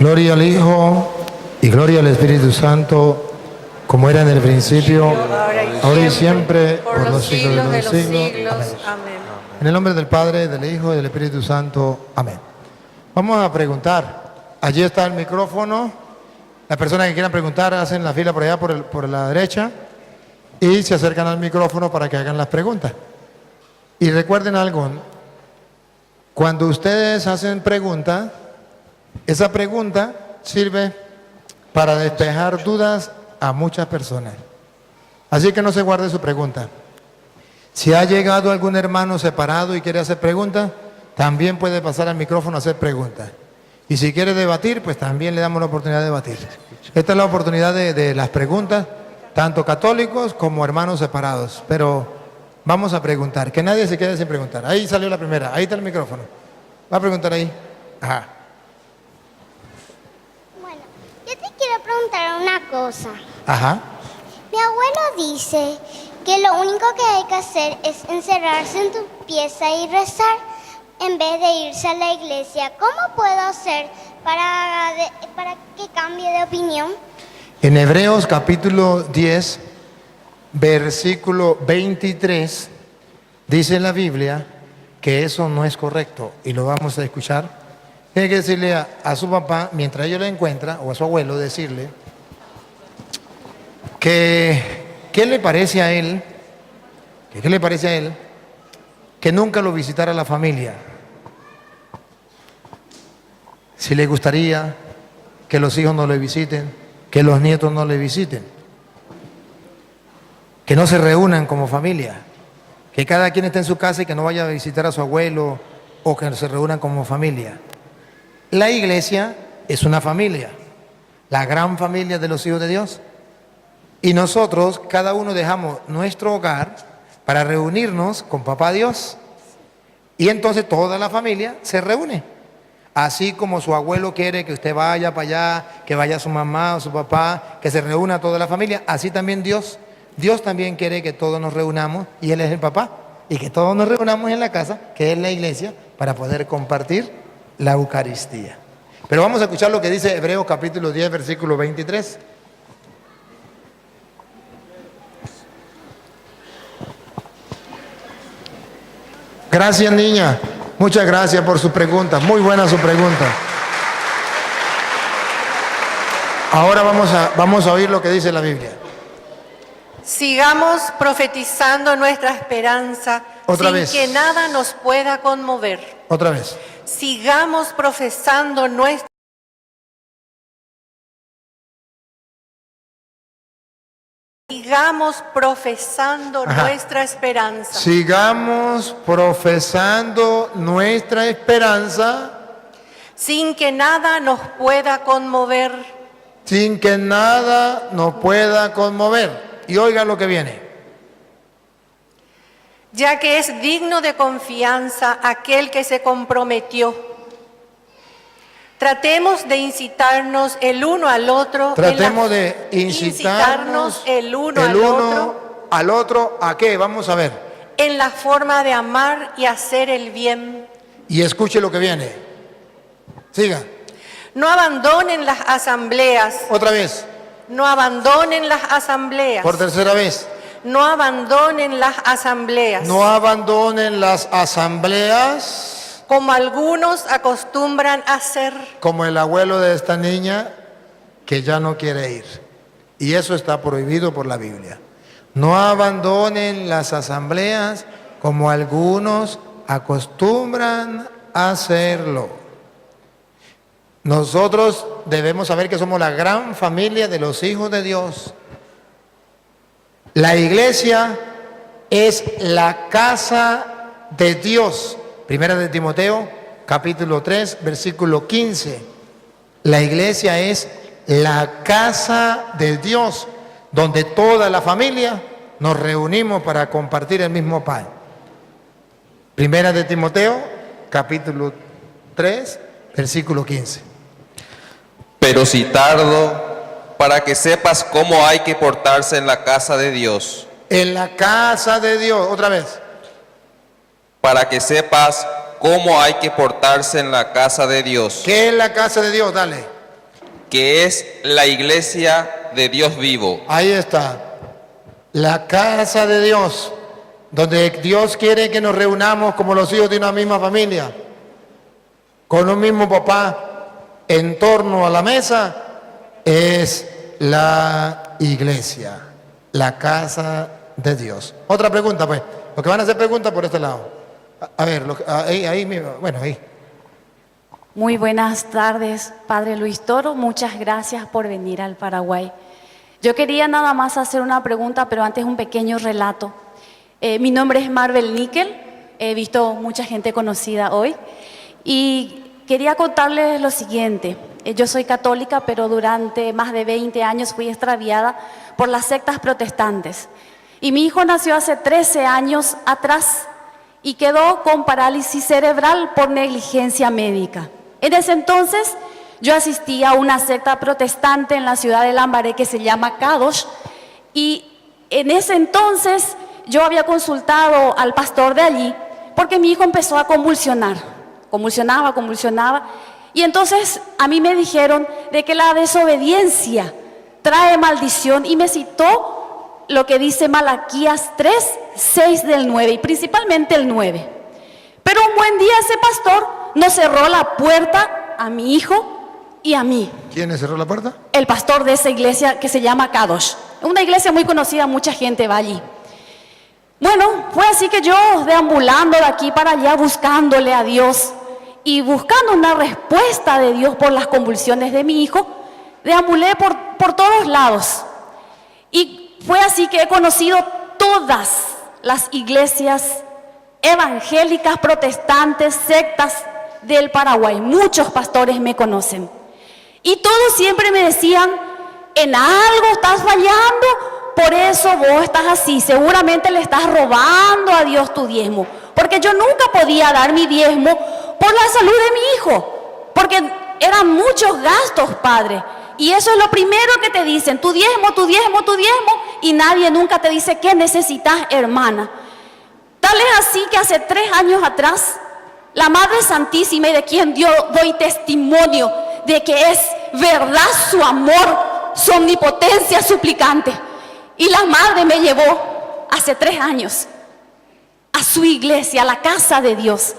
Gloria al Hijo y gloria al Espíritu Santo, como era en el principio, ahora y siempre, por los siglos de los siglos. Amén. En el nombre del Padre, del Hijo y del Espíritu Santo. Amén. Vamos a preguntar. Allí está el micrófono. Las personas que quieran preguntar hacen la fila por allá, por la derecha, y se acercan al micrófono para que hagan las preguntas. Y recuerden algo, cuando ustedes hacen preguntas, esa pregunta sirve para despejar dudas a muchas personas. Así que no se guarde su pregunta. Si ha llegado algún hermano separado y quiere hacer preguntas, también puede pasar al micrófono a hacer preguntas. Y si quiere debatir, pues también le damos la oportunidad de debatir. Esta es la oportunidad de las preguntas, tanto católicos como hermanos separados. Pero vamos a preguntar, que nadie se quede sin preguntar. Ahí salió la primera, ahí está el micrófono. ¿Va a preguntar ahí? Ajá. Bueno, yo te quiero preguntar una cosa. Ajá. Mi abuelo dice que lo único que hay que hacer es encerrarse en tu pieza y rezar en vez de irse a la iglesia. ¿Cómo puedo hacer para que cambie de opinión? En Hebreos capítulo 10, versículo 23, dice en la Biblia que eso no es correcto y lo vamos a escuchar. Tiene que decirle a su papá, mientras ella lo encuentra, o a su abuelo, decirle que ¿qué le parece a él? ¿Qué le parece a él que nunca lo visitara la familia? Si le gustaría que los hijos no le visiten, que los nietos no le visiten, que no se reúnan como familia, que cada quien esté en su casa y que no vaya a visitar a su abuelo o que se reúnan como familia. La iglesia es una familia, la gran familia de los hijos de Dios. Y nosotros, cada uno dejamos nuestro hogar para reunirnos con Papá Dios. Y entonces toda la familia se reúne. Así como su abuelo quiere que usted vaya para allá, que vaya su mamá o su papá, que se reúna toda la familia, así también Dios. Dios también quiere que todos nos reunamos, y Él es el papá, y que todos nos reunamos en la casa, que es la iglesia, para poder compartir la Eucaristía. Pero vamos a escuchar lo que dice Hebreos capítulo 10, versículo 23. Gracias, niña. Muchas gracias por su pregunta. Muy buena su pregunta. Ahora vamos a oír lo que dice la Biblia. Sigamos profetizando nuestra esperanza Otra sin vez. que nada nos pueda conmover. Otra vez. Sigamos profesando nuestra Sigamos profesando nuestra esperanza. Sigamos profesando nuestra esperanza Sin que nada nos pueda conmover. sin que nada nos pueda conmover. Y oiga lo que viene. Ya que es digno de confianza aquel que se comprometió. Tratemos de incitarnos el uno al otro. Tratemos de incitarnos el uno al otro. ¿A qué? Vamos a ver. En la forma de amar y hacer el bien. Y escuche lo que viene. Siga. No abandonen las asambleas. Otra vez. No abandonen las asambleas. Por tercera vez. No abandonen las asambleas. No abandonen las asambleas. Como algunos acostumbran a hacer. Como el abuelo de esta niña que ya no quiere ir. Y eso está prohibido por la Biblia. No abandonen las asambleas como algunos acostumbran a hacerlo. Nosotros debemos saber que somos la gran familia de los hijos de Dios. La iglesia es la casa de Dios. Primera de Timoteo, capítulo 3, versículo 15. La iglesia es la casa de Dios, donde toda la familia nos reunimos para compartir el mismo pan. Primera de Timoteo, capítulo 3, versículo 15. Pero si tardo, para que sepas cómo hay que portarse en la casa de Dios. En la casa de Dios, otra vez. Para que sepas cómo hay que portarse en la casa de Dios. ¿Qué es la casa de Dios? Dale. que es la iglesia de Dios vivo. Ahí está. La casa de Dios, donde Dios quiere que nos reunamos como los hijos de una misma familia, con un mismo papá, en torno a la mesa, es la iglesia, la casa de Dios. Otra pregunta, pues. Los que van a hacer preguntas por este lado. A ver, ahí mismo, bueno, ahí. Muy buenas tardes, Padre Luis Toro. Muchas gracias por venir al Paraguay. Yo quería nada más hacer una pregunta, pero antes un pequeño relato. Mi nombre es Marvel Níquel. He visto mucha gente conocida hoy. Y quería contarles lo siguiente. Yo soy católica, pero durante más de 20 años fui extraviada por las sectas protestantes. Y mi hijo nació hace 13 años atrás y quedó con parálisis cerebral por negligencia médica. En ese entonces yo asistí a una secta protestante en la ciudad de Lambaré que se llama Kadosh, y en ese entonces yo había consultado al pastor de allí porque mi hijo empezó a convulsionar, convulsionaba, y entonces a mí me dijeron de que la desobediencia trae maldición y me citó lo que dice Malaquías 3, 6 del 9 y principalmente el 9. Pero un buen día ese pastor nos cerró la puerta a mi hijo y a mí. ¿Quién le cerró la puerta? El pastor de esa iglesia que se llama Kadosh. Una iglesia muy conocida, mucha gente va allí. Bueno, fue así que yo deambulando de aquí para allá buscándole a Dios y buscando una respuesta de Dios por las convulsiones de mi hijo, deambulé por todos lados. Y fue así que he conocido todas las iglesias evangélicas, protestantes, sectas del Paraguay. Muchos pastores me conocen. Y todos siempre me decían, en algo estás fallando, por eso vos estás así. Seguramente le estás robando a Dios tu diezmo. Porque yo nunca podía dar mi diezmo por la salud de mi hijo. Porque eran muchos gastos, padre. Y eso es lo primero que te dicen, tu diezmo, y nadie nunca te dice qué necesitas, hermana. Tal es así que hace 3 años atrás, la Madre Santísima, y de quien doy testimonio de que es verdad su amor, su omnipotencia suplicante, y la Madre me llevó hace 3 años a su iglesia, a la casa de Dios.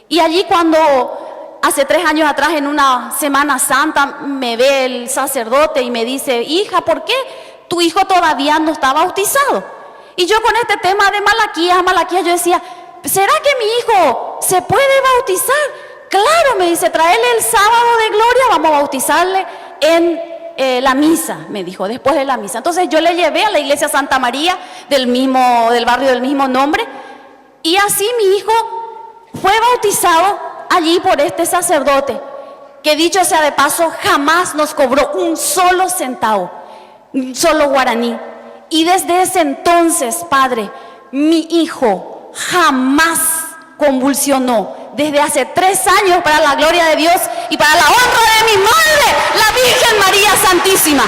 Y allí cuando hace 3 años atrás, en una Semana Santa, me ve el sacerdote y me dice, hija, ¿por qué tu hijo todavía no está bautizado? Y yo con este tema de Malaquías, yo decía, ¿será que mi hijo se puede bautizar? Claro, me dice, tráele el sábado de gloria, vamos a bautizarle en la misa, me dijo, después de la misa. Entonces yo le llevé a la iglesia Santa María del barrio del mismo nombre, y así mi hijo fue bautizado allí por este sacerdote, que dicho sea de paso, jamás nos cobró un solo centavo, un solo guaraní. Y desde ese entonces, padre, mi hijo jamás convulsionó. Desde hace 3 años, para la gloria de Dios y para la honra de mi madre, la Virgen María Santísima.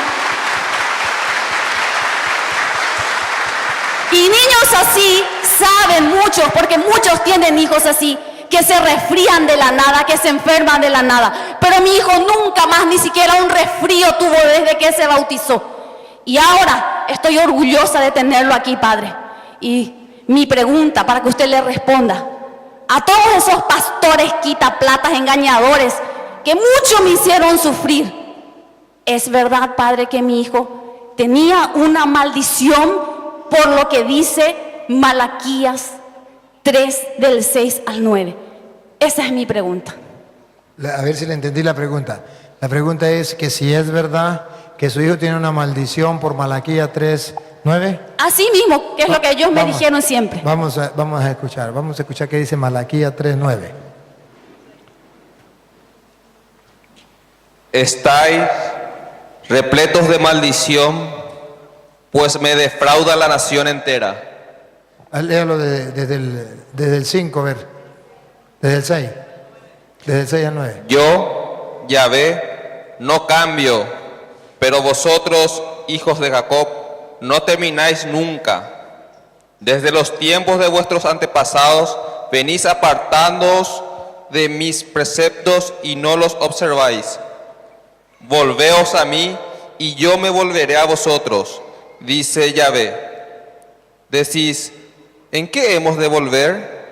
Y niños así saben muchos, porque muchos tienen hijos así, que se resfrían de la nada, que se enferman de la nada. Pero mi hijo nunca más, ni siquiera un resfrío tuvo desde que se bautizó. Y ahora estoy orgullosa de tenerlo aquí, padre. Y mi pregunta, para que usted le responda, a todos esos pastores quitaplatas, engañadores, que mucho me hicieron sufrir, ¿es verdad, padre, que mi hijo tenía una maldición por lo que dice Malaquías 3 del 6 al 9? Esa es mi pregunta. A ver si le entendí la pregunta. La pregunta es que si es verdad que su hijo tiene una maldición por Malaquías 3, 9. Así mismo, que es lo que ellos me dijeron siempre. Vamos a escuchar qué dice Malaquías 3, 9. Estáis repletos de maldición, pues me defrauda la nación entera. Léalo desde el 5, a ver. Desde el 6. Desde el 6 al 9. Yo, Yahvé, no cambio, pero vosotros, hijos de Jacob, no termináis nunca. Desde los tiempos de vuestros antepasados venís apartándoos de mis preceptos y no los observáis. Volveos a mí, y yo me volveré a vosotros, dice Yahvé. Decís, ¿en qué hemos de volver?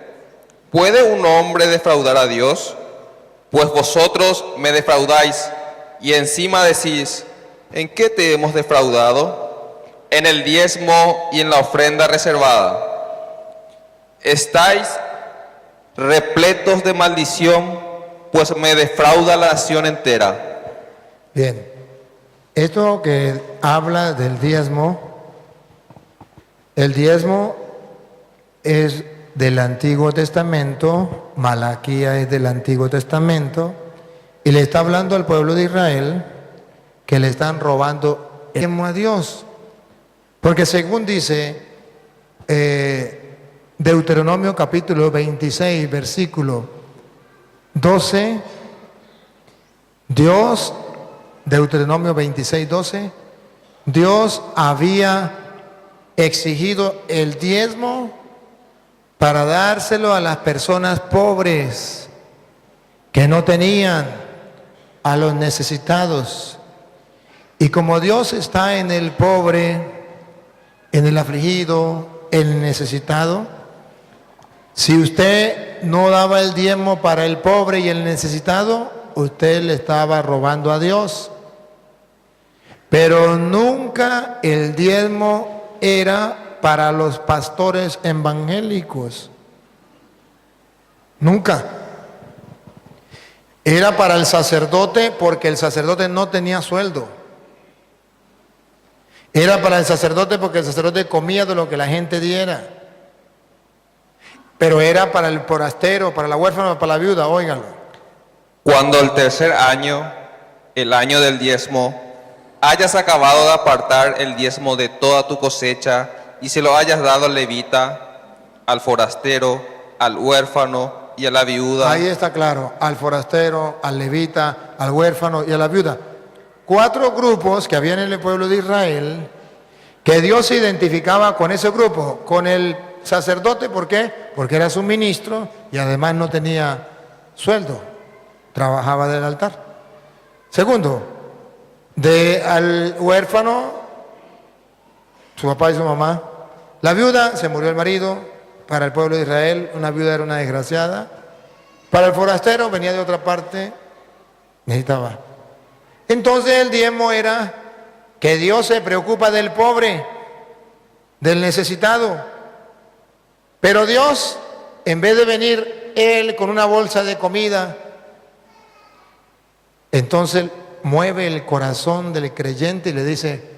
¿Puede un hombre defraudar a Dios? Pues vosotros me defraudáis, y encima decís, ¿en qué te hemos defraudado? En el diezmo y en la ofrenda reservada. Estáis repletos de maldición, pues me defrauda la nación entera. Bien, esto que habla del diezmo, el diezmo es del Antiguo Testamento, Malaquía es del Antiguo Testamento, y le está hablando al pueblo de Israel que le están robando el diezmo a Dios. Porque según dice Deuteronomio capítulo 26, versículo 12, Deuteronomio 26, 12, Dios había exigido el diezmo para dárselo a las personas pobres que no tenían, a los necesitados. Y como Dios está en el pobre, en el afligido, en el necesitado, si usted no daba el diezmo para el pobre y el necesitado, usted le estaba robando a Dios. Pero nunca el diezmo era para los pastores evangélicos. Nunca. Era para el sacerdote, porque el sacerdote no tenía sueldo. Era para el sacerdote porque el sacerdote comía de lo que la gente diera. Pero era para el forastero, para la huérfana, para la viuda, óiganlo. Cuando el tercer año, el año del diezmo, hayas acabado de apartar el diezmo de toda tu cosecha y se lo hayas dado al levita, al forastero, al huérfano y a la viuda. Ahí está claro, al forastero, al levita, al huérfano y a la viuda. 4 grupos que había en el pueblo de Israel, que Dios se identificaba con ese grupo, con el sacerdote. ¿Por qué? Porque era su ministro y además no tenía sueldo, trabajaba del altar. Segundo, al huérfano, su papá y su mamá. La viuda, se murió el marido. Para el pueblo de Israel, una viuda era una desgraciada. Para el forastero, venía de otra parte, necesitaba. Entonces el diezmo era que Dios se preocupa del pobre, del necesitado. Pero Dios, en vez de venir Él con una bolsa de comida, entonces mueve el corazón del creyente y le dice,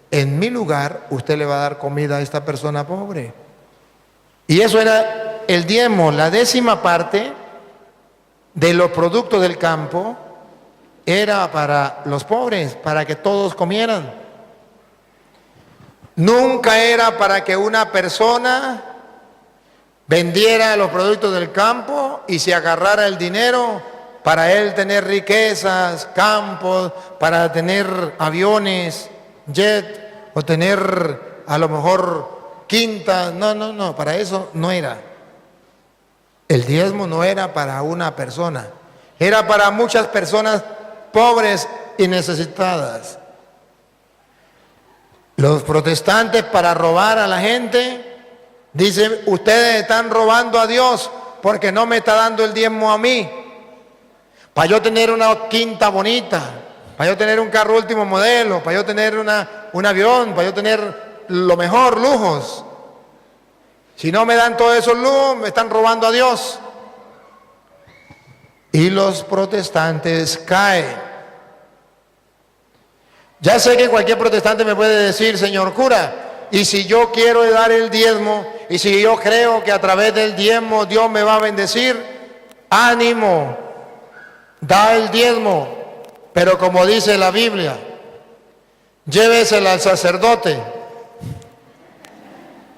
en mi lugar usted le va a dar comida a esta persona pobre. Y eso era el diezmo, la 10ª parte de los productos del campo era para los pobres, para que todos comieran. Nunca era para que una persona vendiera los productos del campo y se agarrara el dinero para él tener riquezas, campos, para tener aviones, jet, o tener a lo mejor quintas. No, para eso no era. El diezmo no era para una persona, era para muchas personas pobres y necesitadas. Los protestantes, para robar a la gente, dicen, ustedes están robando a Dios porque no me está dando el diezmo a mí. Para yo tener una quinta bonita, para yo tener un carro último modelo, para yo tener un avión, para yo tener lo mejor, lujos. Si no me dan todos esos lujos, me están robando a Dios. Y los protestantes caen. Ya sé que cualquier protestante me puede decir, señor cura, y si yo quiero dar el diezmo, y si yo creo que a través del diezmo Dios me va a bendecir, ánimo, da el diezmo, pero como dice la Biblia, llévesela al sacerdote.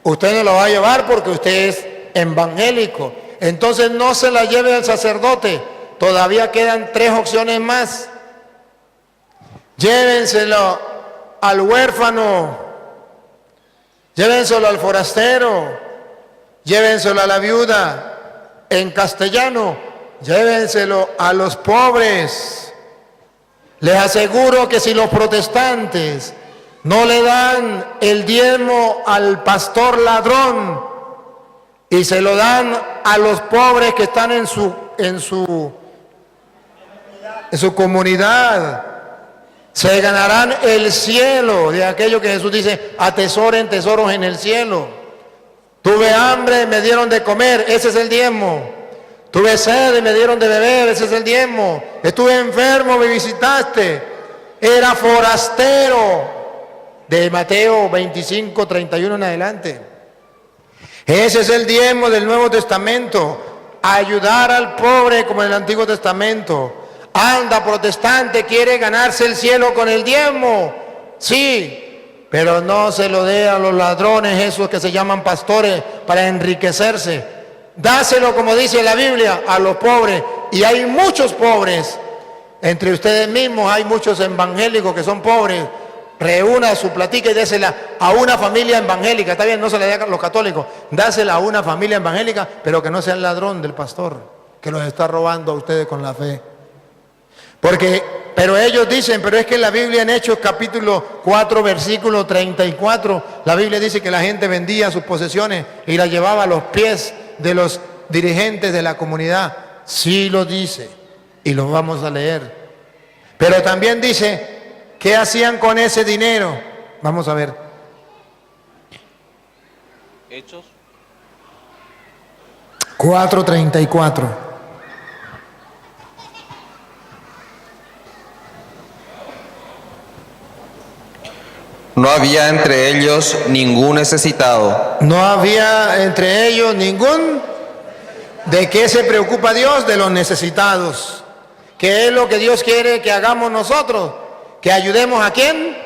Usted no lo va a llevar porque usted es evangélico, entonces no se la lleve al sacerdote, todavía quedan 3 opciones más. Llévenselo al huérfano, llévenselo al forastero, llévenselo a la viuda. En castellano, llévenselo a los pobres. Les aseguro que si los protestantes no le dan el diezmo al pastor ladrón y se lo dan a los pobres que están en su comunidad, se ganarán el cielo, de aquello que Jesús dice, atesoren tesoros en el cielo. Tuve hambre, me dieron de comer, ese es el diezmo. Tuve sed y me dieron de beber, ese es el diezmo. Estuve enfermo, me visitaste. Era forastero. De Mateo 25, 31 en adelante. Ese es el diezmo del Nuevo Testamento. Ayudar al pobre como en el Antiguo Testamento. Anda, protestante, quiere ganarse el cielo con el diezmo. Sí, pero no se lo dé a los ladrones, esos que se llaman pastores, para enriquecerse. Dáselo, como dice la Biblia, a los pobres. Y hay muchos pobres. Entre ustedes mismos hay muchos evangélicos que son pobres. Reúna su platica y désela a una familia evangélica. Está bien, no se le dé a los católicos. Dásela a una familia evangélica, pero que no sea el ladrón del pastor, que los está robando a ustedes con la fe. Pero ellos dicen, pero es que la Biblia en Hechos capítulo 4, versículo 34, la Biblia dice que la gente vendía sus posesiones y las llevaba a los pies de los dirigentes de la comunidad. Sí lo dice, y lo vamos a leer. Pero también dice, ¿qué hacían con ese dinero? Vamos a ver. Hechos 4:34. No había entre ellos ningún necesitado. No había entre ellos ningún. ¿De qué se preocupa Dios? De los necesitados. ¿Qué es lo que Dios quiere que hagamos nosotros? ¿Que ayudemos a quién?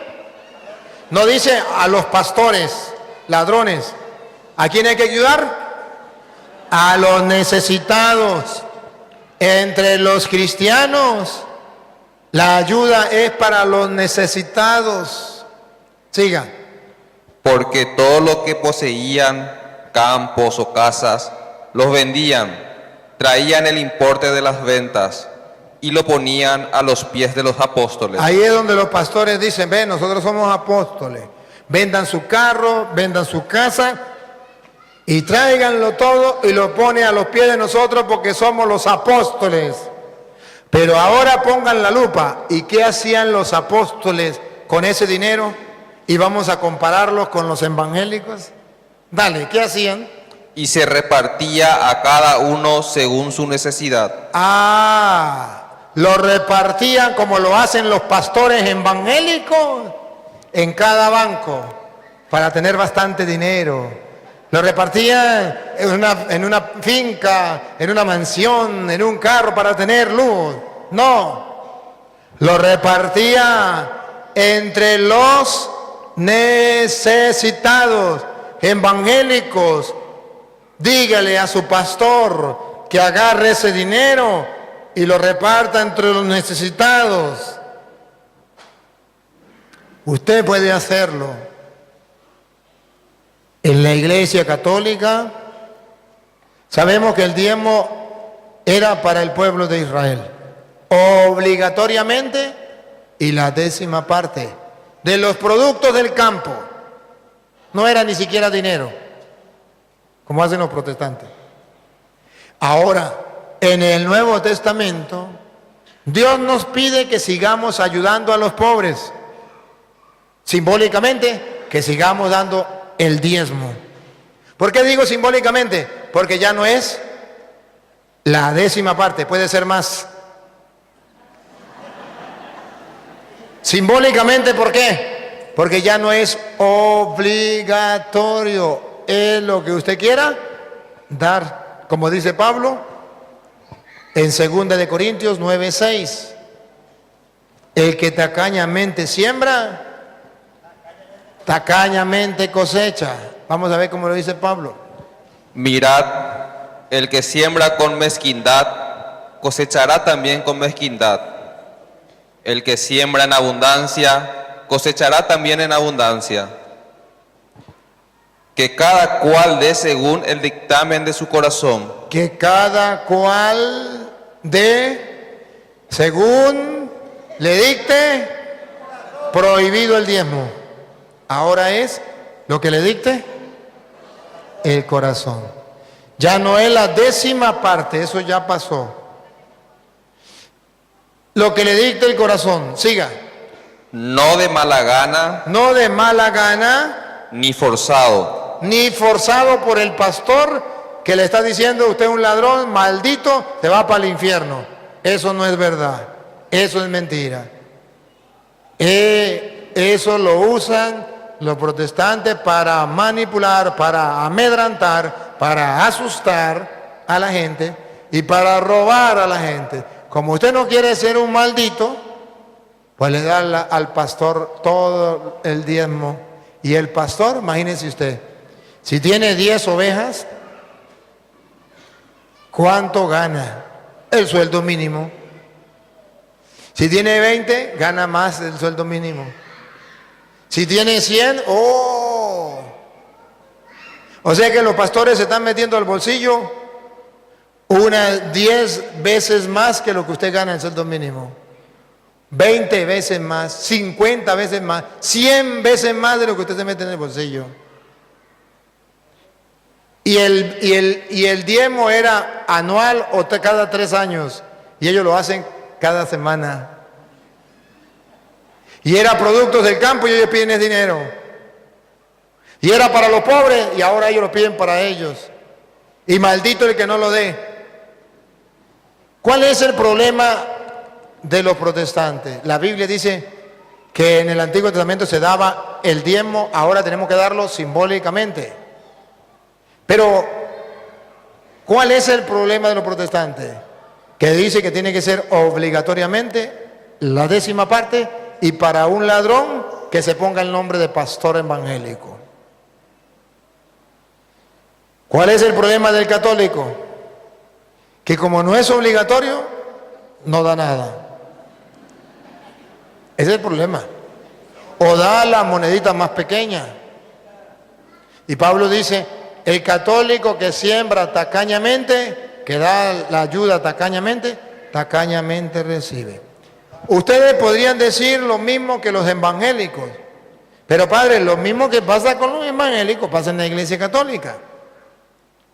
No dice a los pastores, ladrones. ¿A quién hay que ayudar? A los necesitados. Entre los cristianos, la ayuda es para los necesitados. Siga. Porque todo lo que poseían, campos o casas, los vendían, traían el importe de las ventas y lo ponían a los pies de los apóstoles. Ahí es donde los pastores dicen, ven, nosotros somos apóstoles. Vendan su carro, vendan su casa y tráiganlo todo y lo ponen a los pies de nosotros porque somos los apóstoles. Pero ahora pongan la lupa. ¿Y qué hacían los apóstoles con ese dinero? Y vamos a compararlos con los evangélicos. Dale, ¿qué hacían? Y se repartía a cada uno según su necesidad. Lo repartían como lo hacen los pastores evangélicos en cada banco para tener bastante dinero. Lo repartían en una finca, en una mansión, en un carro para tener luz. No, lo repartía entre los necesitados, evangélicos. Dígale a su pastor que agarre ese dinero y lo reparta entre los necesitados. Usted puede hacerlo. En la Iglesia Católica sabemos que el diezmo era para el pueblo de Israel, obligatoriamente, y la 10ª parte de los productos del campo. No era ni siquiera dinero, como hacen los protestantes. Ahora, en el Nuevo Testamento, Dios nos pide que sigamos ayudando a los pobres. Simbólicamente, que sigamos dando el diezmo. ¿Por qué digo simbólicamente? Porque ya no es la 10ª parte, puede ser más. Simbólicamente, ¿por qué? Porque ya no es obligatorio. Es lo que usted quiera dar. Como dice Pablo en 2 de Corintios 9:6. El que tacañamente siembra, tacañamente cosecha. Vamos a ver cómo lo dice Pablo. Mirad, el que siembra con mezquindad, cosechará también con mezquindad. El que siembra en abundancia, cosechará también en abundancia. Que cada cual dé según el dictamen de su corazón. Que cada cual dé según le dicte, prohibido el diezmo. Ahora es lo que le dicte el corazón. Ya no es la 10ª parte, eso ya pasó. Lo que le dicte el corazón, siga. No de mala gana, No de mala gana, ni forzado, ni forzado por el pastor que le está diciendo usted es un ladrón, maldito, te va para el infierno. Eso no es verdad, eso es mentira. Eso lo usan los protestantes para manipular, para amedrantar, para asustar a la gente y para robar a la gente. Como usted no quiere ser un maldito, pues le da al pastor todo el diezmo. Y el pastor, imagínese usted, si tiene 10 ovejas, ¿cuánto gana? El sueldo mínimo. Si tiene 20, gana más del sueldo mínimo. Si tiene 100, ¡oh! O sea que los pastores se están metiendo al bolsillo unas 10 veces más que lo que usted gana en el sueldo mínimo. 20 veces más, 50 veces más, 100 veces más de lo que usted se mete en el bolsillo. Y el diezmo era anual o cada 3 años. Y ellos lo hacen cada semana. Y era productos del campo y ellos piden ese dinero. Y era para los pobres y ahora ellos lo piden para ellos. Y maldito el que no lo dé. ¿Cuál es el problema de los protestantes? La Biblia dice que en el Antiguo Testamento se daba el diezmo, ahora tenemos que darlo simbólicamente. Pero, ¿cuál es el problema de los protestantes? Que dice que tiene que ser obligatoriamente la 10ª parte y para un ladrón que se ponga el nombre de pastor evangélico. ¿Cuál es el problema del católico? Que como no es obligatorio, no da nada. Ese es el problema. O da la monedita más pequeña. Y Pablo dice, el católico que siembra tacañamente, que da la ayuda tacañamente, tacañamente recibe. Ustedes podrían decir lo mismo que los evangélicos. Pero padre, lo mismo que pasa con los evangélicos pasa en la iglesia católica.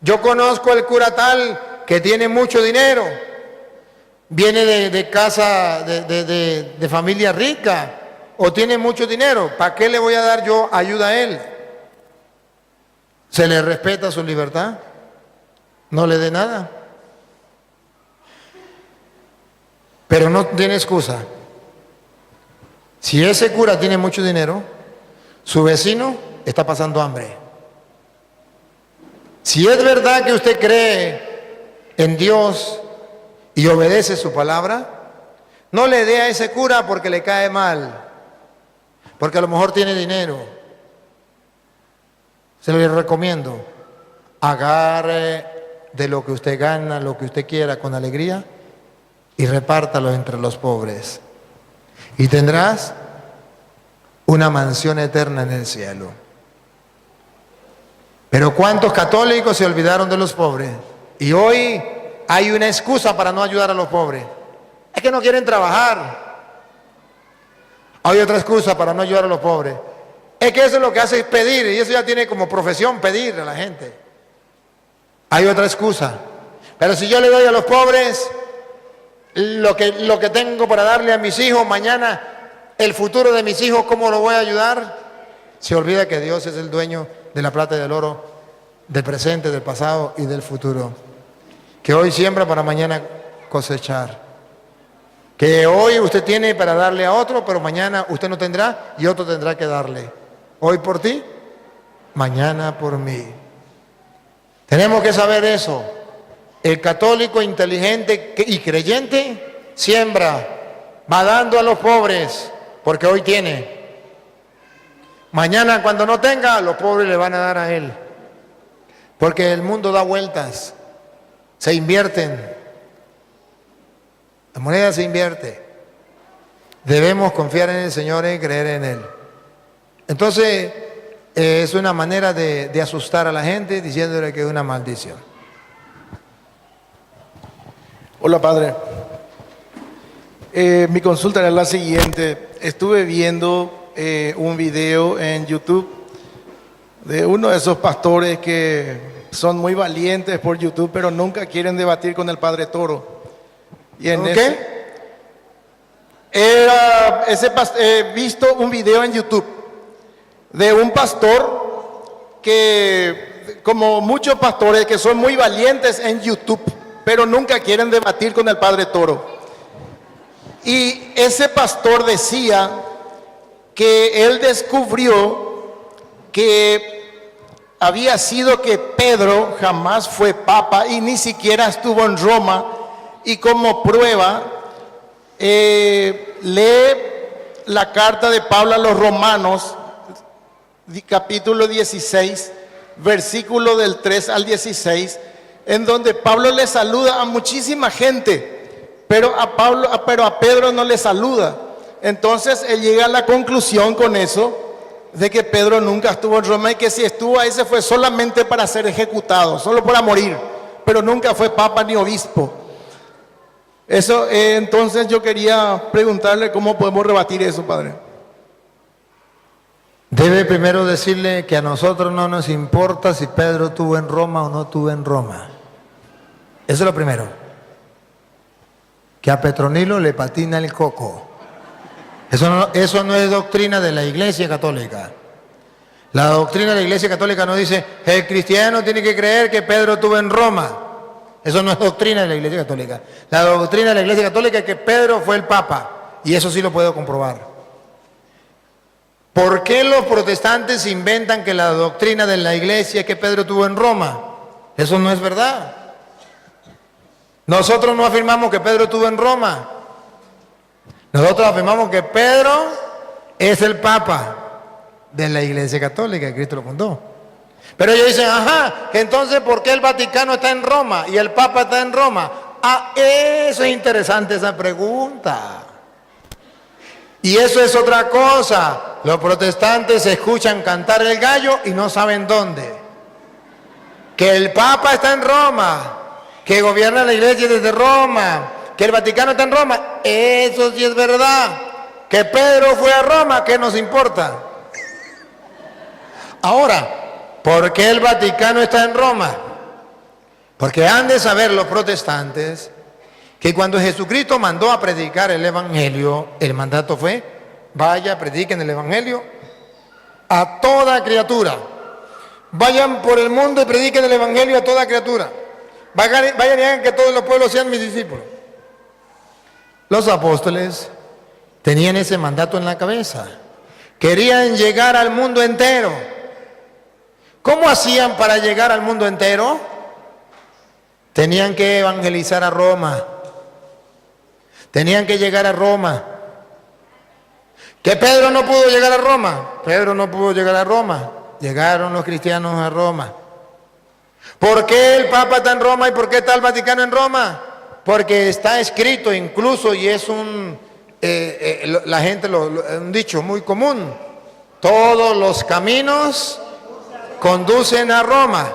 Yo conozco el cura tal que tiene mucho dinero, viene de casa, de familia rica, o tiene mucho dinero. ¿Para qué le voy a dar yo ayuda a él? ¿Se le respeta su libertad? No le dé nada. Pero no tiene excusa. Si ese cura tiene mucho dinero, su vecino está pasando hambre. Si es verdad que usted cree en Dios y obedece su palabra, no le dé a ese cura porque le cae mal, porque a lo mejor tiene dinero. Se lo recomiendo. Agarre de lo que usted gana, lo que usted quiera con alegría y repártalo entre los pobres. Y tendrás una mansión eterna en el cielo. Pero ¿cuántos católicos se olvidaron de los pobres? Y hoy hay una excusa para no ayudar a los pobres. Es que no quieren trabajar. Hay otra excusa para no ayudar a los pobres. Es que eso es lo que hace es pedir, y eso ya tiene como profesión pedir a la gente. Hay otra excusa. Pero si yo le doy a los pobres lo que tengo para darle a mis hijos, mañana el futuro de mis hijos, ¿cómo lo voy a ayudar? Se olvida que Dios es el dueño de la plata y del oro, del presente, del pasado y del futuro. Que hoy siembra para mañana cosechar. Que hoy usted tiene para darle a otro, pero mañana usted no tendrá y otro tendrá que darle. Hoy por ti, mañana por mí. Tenemos que saber eso. El católico inteligente y creyente siembra, va dando a los pobres, porque hoy tiene. Mañana cuando no tenga, los pobres le van a dar a él. Porque el mundo da vueltas, se invierten. La moneda se invierte. Debemos confiar en el Señor y creer en Él. Entonces, es una manera de asustar a la gente diciéndole que es una maldición. Hola, padre. Mi consulta era la siguiente. Estuve viendo un video en YouTube de uno de esos pastores que son muy valientes por YouTube, pero nunca quieren debatir con el Padre Toro. Y en he visto un video en YouTube de un pastor que, como muchos pastores que son muy valientes en YouTube, pero nunca quieren debatir con el Padre Toro. Y ese pastor decía que él descubrió que había sido que Pedro jamás fue papa y ni siquiera estuvo en Roma, y como prueba lee la carta de Pablo a los Romanos, capítulo 16, versículo del 3 al 16, en donde Pablo le saluda a muchísima gente, pero a Pedro no le saluda. Entonces él llega a la conclusión con eso de que Pedro nunca estuvo en Roma, y que si estuvo ahí se fue solamente para ser ejecutado, solo para morir, pero nunca fue papa ni obispo. Eso, entonces yo quería preguntarle cómo podemos rebatir eso, padre. Debe primero decirle que a nosotros no nos importa si Pedro estuvo en Roma o no estuvo en Roma. Eso es lo primero. Que a Petronilo le patina el coco. Eso no es doctrina de la Iglesia Católica. La doctrina de la Iglesia Católica no dice el cristiano tiene que creer que Pedro estuvo en Roma. Eso no es doctrina de la Iglesia Católica. La doctrina de la Iglesia Católica es que Pedro fue el Papa, y eso sí lo puedo comprobar. ¿Por qué los protestantes inventan que la doctrina de la Iglesia es que Pedro estuvo en Roma? Eso no es verdad. Nosotros no afirmamos que Pedro estuvo en Roma. Nosotros afirmamos que Pedro es el Papa de la Iglesia Católica, que Cristo lo fundó. Pero ellos dicen, ajá, que entonces ¿por qué el Vaticano está en Roma y el Papa está en Roma? Ah, eso es interesante, esa pregunta. Y eso es otra cosa. Los protestantes escuchan cantar el gallo y no saben dónde. Que el Papa está en Roma, que gobierna la Iglesia desde Roma, que el Vaticano está en Roma, eso sí es verdad. Que Pedro fue a Roma, ¿qué nos importa? Ahora, ¿por qué el Vaticano está en Roma? Porque han de saber los protestantes que cuando Jesucristo mandó a predicar el Evangelio, el mandato fue, vaya, prediquen el Evangelio a toda criatura. Vayan por el mundo y prediquen el Evangelio a toda criatura. Vayan y hagan que todos los pueblos sean mis discípulos. Los apóstoles tenían ese mandato en la cabeza. Querían llegar al mundo entero. ¿Cómo hacían para llegar al mundo entero? Tenían que evangelizar a Roma. Tenían que llegar a Roma. ¿Que Pedro no pudo llegar a Roma? Pedro no pudo llegar a Roma. Llegaron los cristianos a Roma. ¿Por qué el Papa está en Roma y por qué está el Vaticano en Roma? Porque está escrito incluso, y es un dicho muy común, todos los caminos conducen a Roma.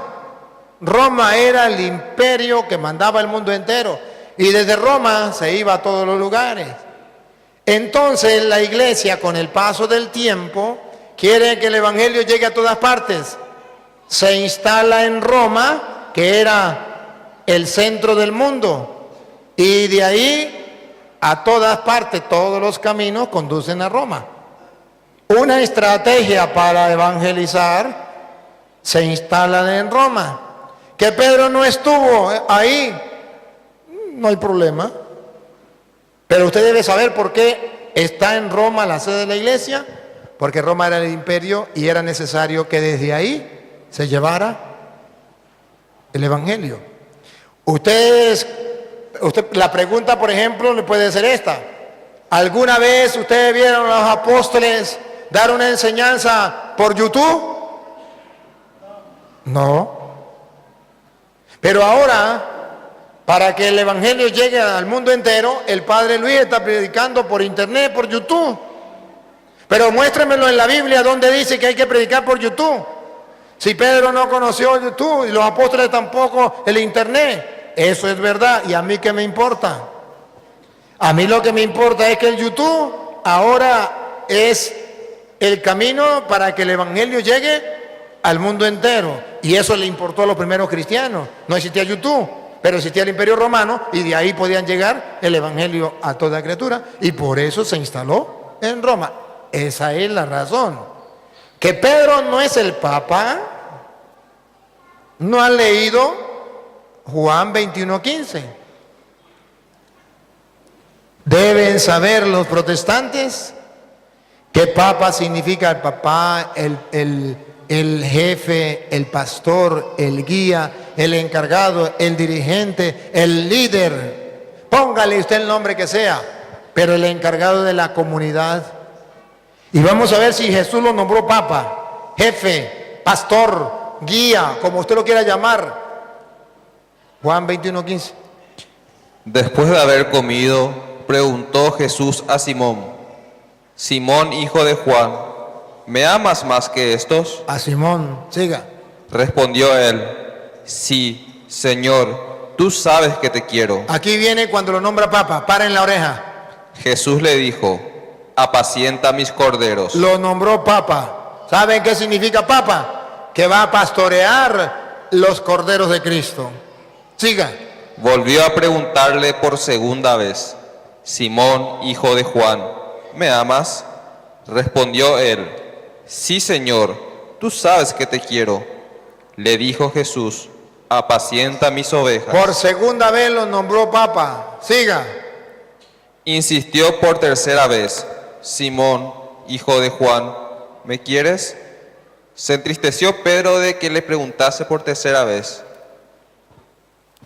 Roma era el imperio que mandaba el mundo entero, y desde Roma se iba a todos los lugares. Entonces la Iglesia, con el paso del tiempo, quiere que el Evangelio llegue a todas partes. Se instala en Roma, que era el centro del mundo, y de ahí a todas partes, todos los caminos conducen a Roma. Una estrategia para evangelizar se instala en Roma. Que Pedro no estuvo ahí, no hay problema. Pero usted debe saber por qué está en Roma la sede de la Iglesia. Porque Roma era el imperio y era necesario que desde ahí se llevara el Evangelio. La pregunta, por ejemplo, le puede ser esta. ¿Alguna vez ustedes vieron a los apóstoles dar una enseñanza por YouTube? No. Pero ahora, para que el Evangelio llegue al mundo entero, el Padre Luis está predicando por internet, por YouTube. Pero muéstremelo en la Biblia donde dice que hay que predicar por YouTube. Si Pedro no conoció YouTube y los apóstoles tampoco el internet, eso es verdad, y a mí qué me importa. A mí lo que me importa es que el YouTube ahora es el camino para que el evangelio llegue al mundo entero. Y eso le importó a los primeros cristianos. No existía YouTube, pero existía el Imperio Romano y de ahí podían llegar el evangelio a toda criatura. Y por eso se instaló en Roma. Esa es la razón. Que Pedro no es el Papa. ¿No han leído Juan 21:15? Deben saber los protestantes que Papa significa el papá, el jefe, el pastor, el guía, el encargado, el dirigente, el líder. Póngale usted el nombre que sea, pero el encargado de la comunidad. Y vamos a ver si Jesús lo nombró Papa, jefe, pastor, guía, como usted lo quiera llamar. Juan 21:15. Después de haber comido, preguntó Jesús a Simón: Simón, hijo de Juan, ¿me amas más que estos? A Simón, siga. Respondió él: Sí, Señor, tú sabes que te quiero. Aquí viene cuando lo nombra Papa, para en la oreja. Jesús le dijo: Apacienta mis corderos. Lo nombró Papa. ¿Saben qué significa Papa? Que va a pastorear los corderos de Cristo. Siga. Volvió a preguntarle por segunda vez: Simón, hijo de Juan, ¿me amas? Respondió él: Sí, Señor, tú sabes que te quiero. Le dijo Jesús: Apacienta mis ovejas. Por segunda vez lo nombró Papa. Siga. Insistió por tercera vez: Simón, hijo de Juan, ¿me quieres? Se entristeció Pedro de que le preguntase por tercera vez.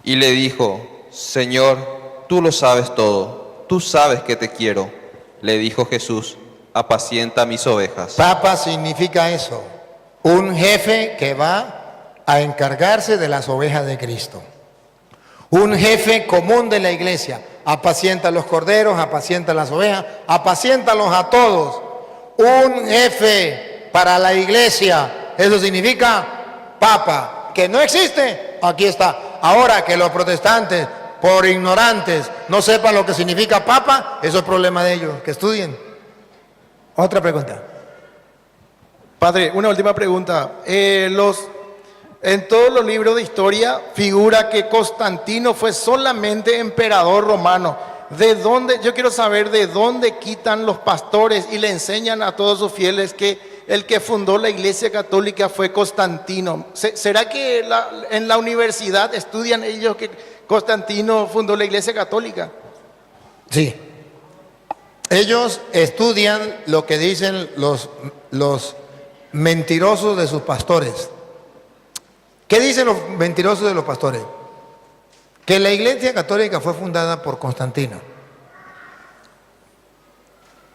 Y le dijo: Señor, tú lo sabes todo, tú sabes que te quiero. Le dijo Jesús: Apacienta mis ovejas. Papa significa eso. Un jefe que va a encargarse de las ovejas de Cristo. Un jefe común de la iglesia. Apacienta los corderos, apacienta las ovejas, apaciéntalos a todos. Un jefe para la iglesia. Eso significa Papa. Que no existe, aquí está. Ahora que los protestantes, por ignorantes, no sepan lo que significa Papa, eso es problema de ellos, que estudien. Otra pregunta. Padre, una última pregunta. En todos los libros de historia figura que Constantino fue solamente emperador romano. ¿De dónde? Yo quiero saber de dónde quitan los pastores y le enseñan a todos sus fieles que el que fundó la Iglesia Católica fue Constantino. ¿Será que en la universidad estudian ellos que Constantino fundó la Iglesia Católica? Sí. Ellos estudian lo que dicen los mentirosos de sus pastores. ¿Qué dicen los mentirosos de los pastores? Que la Iglesia Católica fue fundada por Constantino.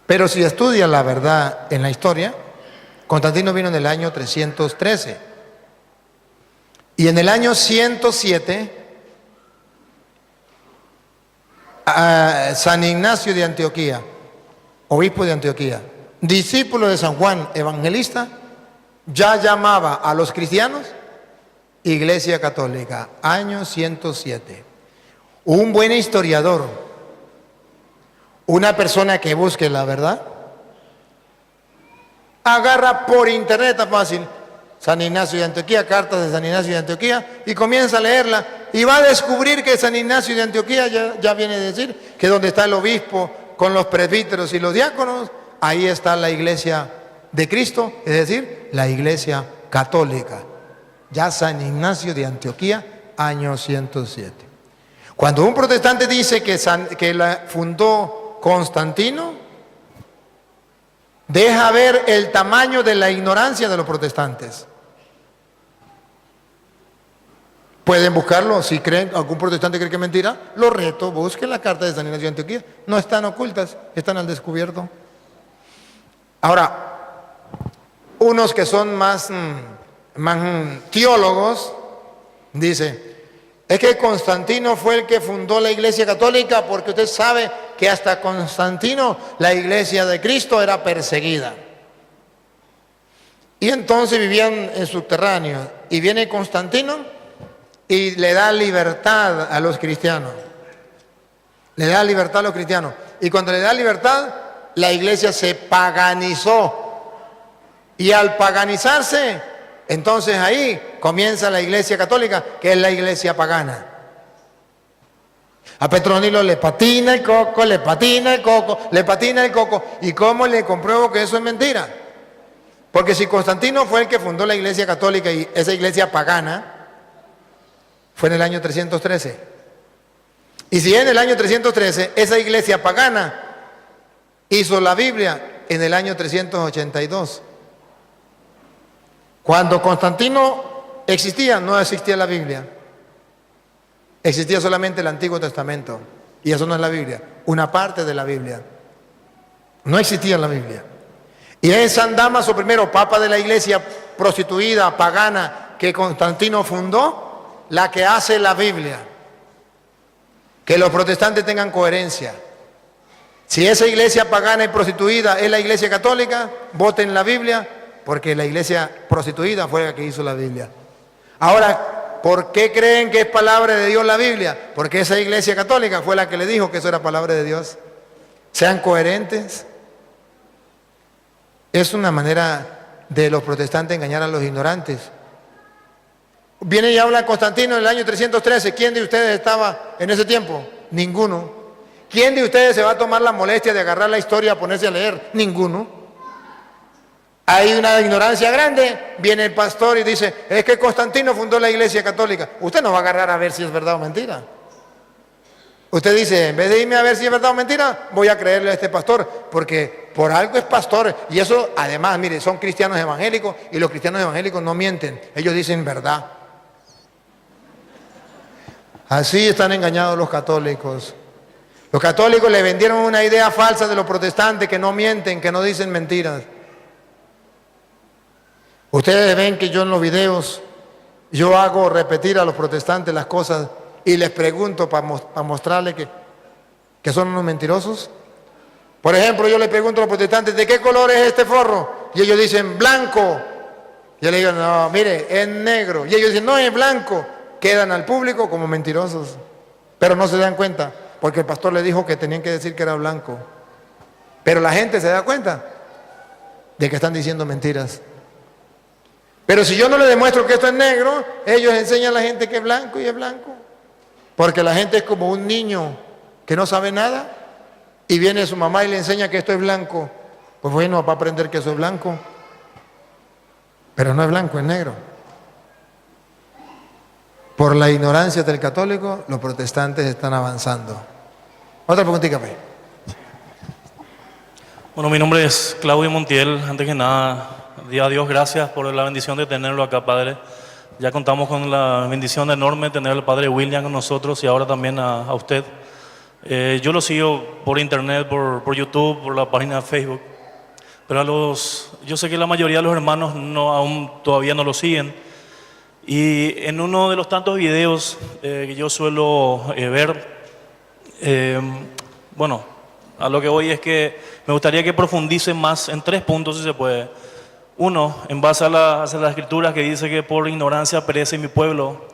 Pero si estudian la verdad en la historia, Constantino vino en el año 313. Y en el año 107, San Ignacio de Antioquía, obispo de Antioquía, discípulo de San Juan Evangelista, ya llamaba a los cristianos Iglesia Católica, año 107. Un buen historiador, una persona que busque la verdad, agarra por internet, tan fácil, San Ignacio de Antioquía, cartas de San Ignacio de Antioquía, y comienza a leerla, y va a descubrir que San Ignacio de Antioquía ya viene a decir que donde está el obispo con los presbíteros y los diáconos, ahí está la Iglesia de Cristo, es decir, la Iglesia Católica. Ya San Ignacio de Antioquía, año 107. Cuando un protestante dice que la fundó Constantino, deja ver el tamaño de la ignorancia de los protestantes. Pueden buscarlo, si creen, algún protestante cree que es mentira, lo reto, busquen la carta de San Ignacio de Antioquía. No están ocultas, están al descubierto. Ahora, unos que son más teólogos, dice, es que Constantino fue el que fundó la Iglesia Católica porque usted sabe que hasta Constantino la Iglesia de Cristo era perseguida. Y entonces vivían en subterráneos. Y viene Constantino y le da libertad a los cristianos. Le da libertad a los cristianos. Y cuando le da libertad, la iglesia se paganizó. Y al paganizarse, entonces ahí comienza la iglesia católica, que es la iglesia pagana. A Petronilo le patina el coco, le patina el coco, le patina el coco. ¿Y cómo le compruebo que eso es mentira? Porque si Constantino fue el que fundó la iglesia católica y esa iglesia pagana, fue en el año 313. Y si en el año 313 esa iglesia pagana hizo la Biblia en el año 382. Cuando Constantino existía, no existía la Biblia. Existía solamente el Antiguo Testamento. Y eso no es la Biblia, una parte de la Biblia. No existía la Biblia. Y es San Dámaso I, papa de la iglesia prostituida, pagana, que Constantino fundó, la que hace la Biblia. Que los protestantes tengan coherencia. Si esa iglesia pagana y prostituida es la iglesia católica, voten la Biblia, porque la iglesia prostituida fue la que hizo la Biblia. Ahora, ¿por qué creen que es palabra de Dios la Biblia? Porque esa iglesia católica fue la que le dijo que eso era palabra de Dios. Sean coherentes. Es una manera de los protestantes engañar a los ignorantes. Viene y habla Constantino en el año 313. ¿Quién de ustedes estaba en ese tiempo? Ninguno. ¿Quién de ustedes se va a tomar la molestia de agarrar la historia, ponerse a leer? Ninguno. Hay una ignorancia grande, viene el pastor y dice, es que Constantino fundó la iglesia católica. Usted no va a agarrar a ver si es verdad o mentira. Usted dice, en vez de irme a ver si es verdad o mentira, voy a creerle a este pastor, porque por algo es pastor. Y eso, además, mire, son cristianos evangélicos y los cristianos evangélicos no mienten. Ellos dicen verdad. Así están engañados los católicos. Los católicos le vendieron una idea falsa de los protestantes, que no mienten, que no dicen mentiras. Ustedes ven que yo en los videos, yo hago repetir a los protestantes las cosas y les pregunto para mostrarles que son unos mentirosos. Por ejemplo, yo les pregunto a los protestantes, ¿de qué color es este forro? Y ellos dicen, blanco. Yo les digo, no, mire, es negro. Y ellos dicen, no, es blanco. Quedan al público como mentirosos. Pero no se dan cuenta, porque el pastor les dijo que tenían que decir que era blanco. Pero la gente se da cuenta de que están diciendo mentiras. Pero si yo no le demuestro que esto es negro, ellos enseñan a la gente que es blanco y es blanco. Porque la gente es como un niño que no sabe nada y viene su mamá y le enseña que esto es blanco. Pues bueno, va a aprender que eso es blanco. Pero no es blanco, es negro. Por la ignorancia del católico, los protestantes están avanzando. Otra preguntita, pues. Bueno, mi nombre es Claudio Montiel. Antes que nada, di a Dios gracias por la bendición de tenerlo acá, Padre. Ya contamos con la bendición enorme de tener al Padre William con nosotros y ahora también a usted. Yo lo sigo por internet, por YouTube, por la página de Facebook. Pero yo sé que la mayoría de los hermanos aún todavía no lo siguen. Y en uno de los tantos videos que yo suelo ver, bueno, a lo que voy es que me gustaría que profundice más en 3 puntos, si se puede. Uno, en base a las escrituras que dice que por ignorancia perece mi pueblo.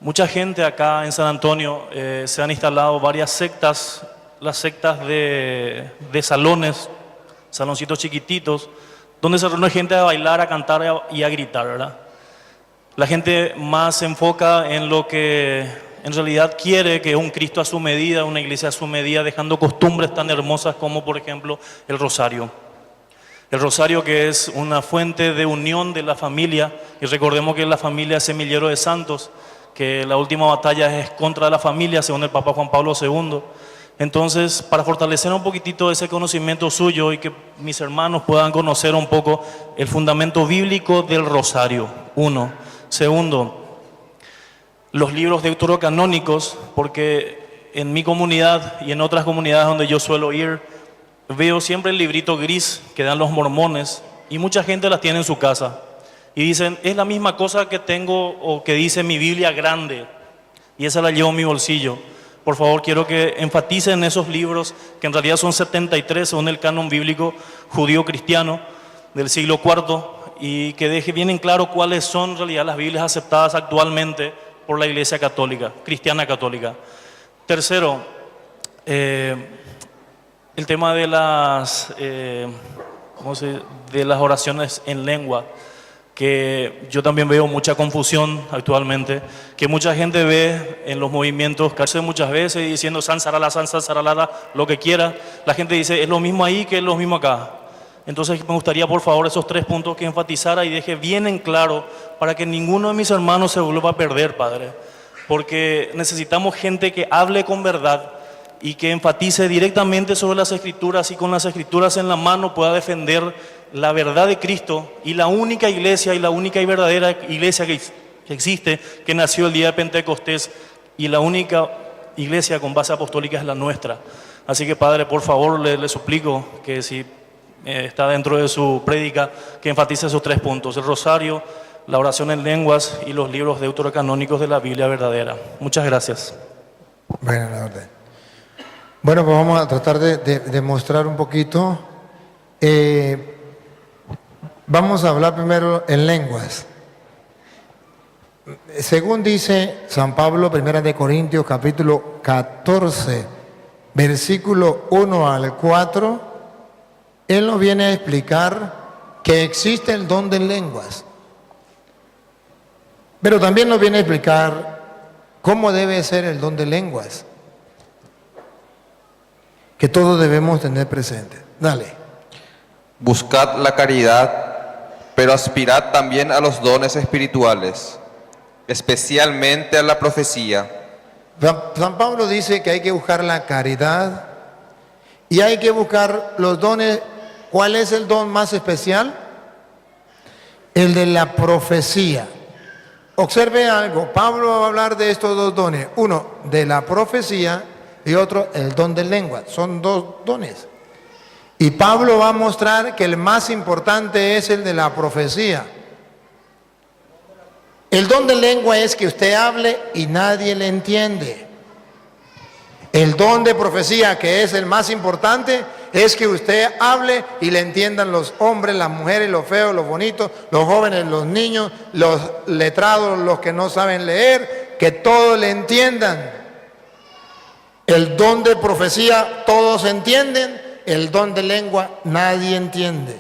Mucha gente acá en San Antonio se han instalado varias sectas, las sectas de salones, saloncitos chiquititos, donde se reúne gente a bailar, a cantar y a gritar, ¿verdad? La gente más se enfoca en lo que en realidad quiere, que es un Cristo a su medida, una iglesia a su medida, dejando costumbres tan hermosas como, por ejemplo, el rosario. El rosario, que es una fuente de unión de la familia, y recordemos que la familia es semillero de santos, que la última batalla es contra la familia, según el Papa Juan Pablo II. Entonces, para fortalecer un poquitito ese conocimiento suyo y que mis hermanos puedan conocer un poco el fundamento bíblico del rosario, uno. Segundo, los libros deuterocanónicos, porque en mi comunidad y en otras comunidades donde yo suelo ir, veo siempre el librito gris que dan los mormones y mucha gente las tiene en su casa. Y dicen, es la misma cosa que tengo o que dice mi Biblia grande. Y esa la llevo en mi bolsillo. Por favor, quiero que enfaticen esos libros, que en realidad son 73 según el canon bíblico judío-cristiano del siglo IV, y que deje bien en claro cuáles son en realidad las Biblias aceptadas actualmente por la Iglesia católica, cristiana católica. Tercero, El tema de las, de las oraciones en lengua, que yo también veo mucha confusión actualmente, que mucha gente ve en los movimientos, casi muchas veces diciendo san, sarala, lo que quiera. La gente dice, es lo mismo ahí que es lo mismo acá. Entonces me gustaría, por favor, esos 3 puntos que enfatizara y deje bien en claro para que ninguno de mis hermanos se vuelva a perder, Padre. Porque necesitamos gente que hable con verdad y que enfatice directamente sobre las Escrituras y con las Escrituras en la mano pueda defender la verdad de Cristo y la única iglesia y la única y verdadera iglesia que existe, que nació el día de Pentecostés, y la única iglesia con base apostólica es la nuestra. Así que, Padre, por favor, le suplico que si está dentro de su prédica, que enfatice esos 3 puntos: el rosario, la oración en lenguas y los libros deuterocanónicos de la Biblia verdadera. Muchas gracias. Bueno, la orden. Bueno, pues vamos a tratar de mostrar un poquito. Vamos a hablar primero en lenguas. Según dice San Pablo, 1 Corintios capítulo 14, versículo 1 al 4, él nos viene a explicar que existe el don de lenguas. Pero también nos viene a explicar cómo debe ser el don de lenguas, que todos debemos tener presente. Dale. Buscad la caridad, pero aspirad también a los dones espirituales, especialmente a la profecía. San Pablo dice que hay que buscar la caridad y hay que buscar los dones. ¿Cuál es el don más especial? El de la profecía. Observe algo, Pablo va a hablar de estos 2 dones, uno de la profecía y otro el don de lengua. Son 2 dones. Y Pablo va a mostrar que el más importante es el de la profecía. El don de lengua es que usted hable y nadie le entiende. El don de profecía, que es el más importante, es que usted hable y le entiendan los hombres, las mujeres, los feos, los bonitos, los jóvenes, los niños, los letrados, los que no saben leer, que todos le entiendan. El don de profecía todos entienden, el don de lengua nadie entiende.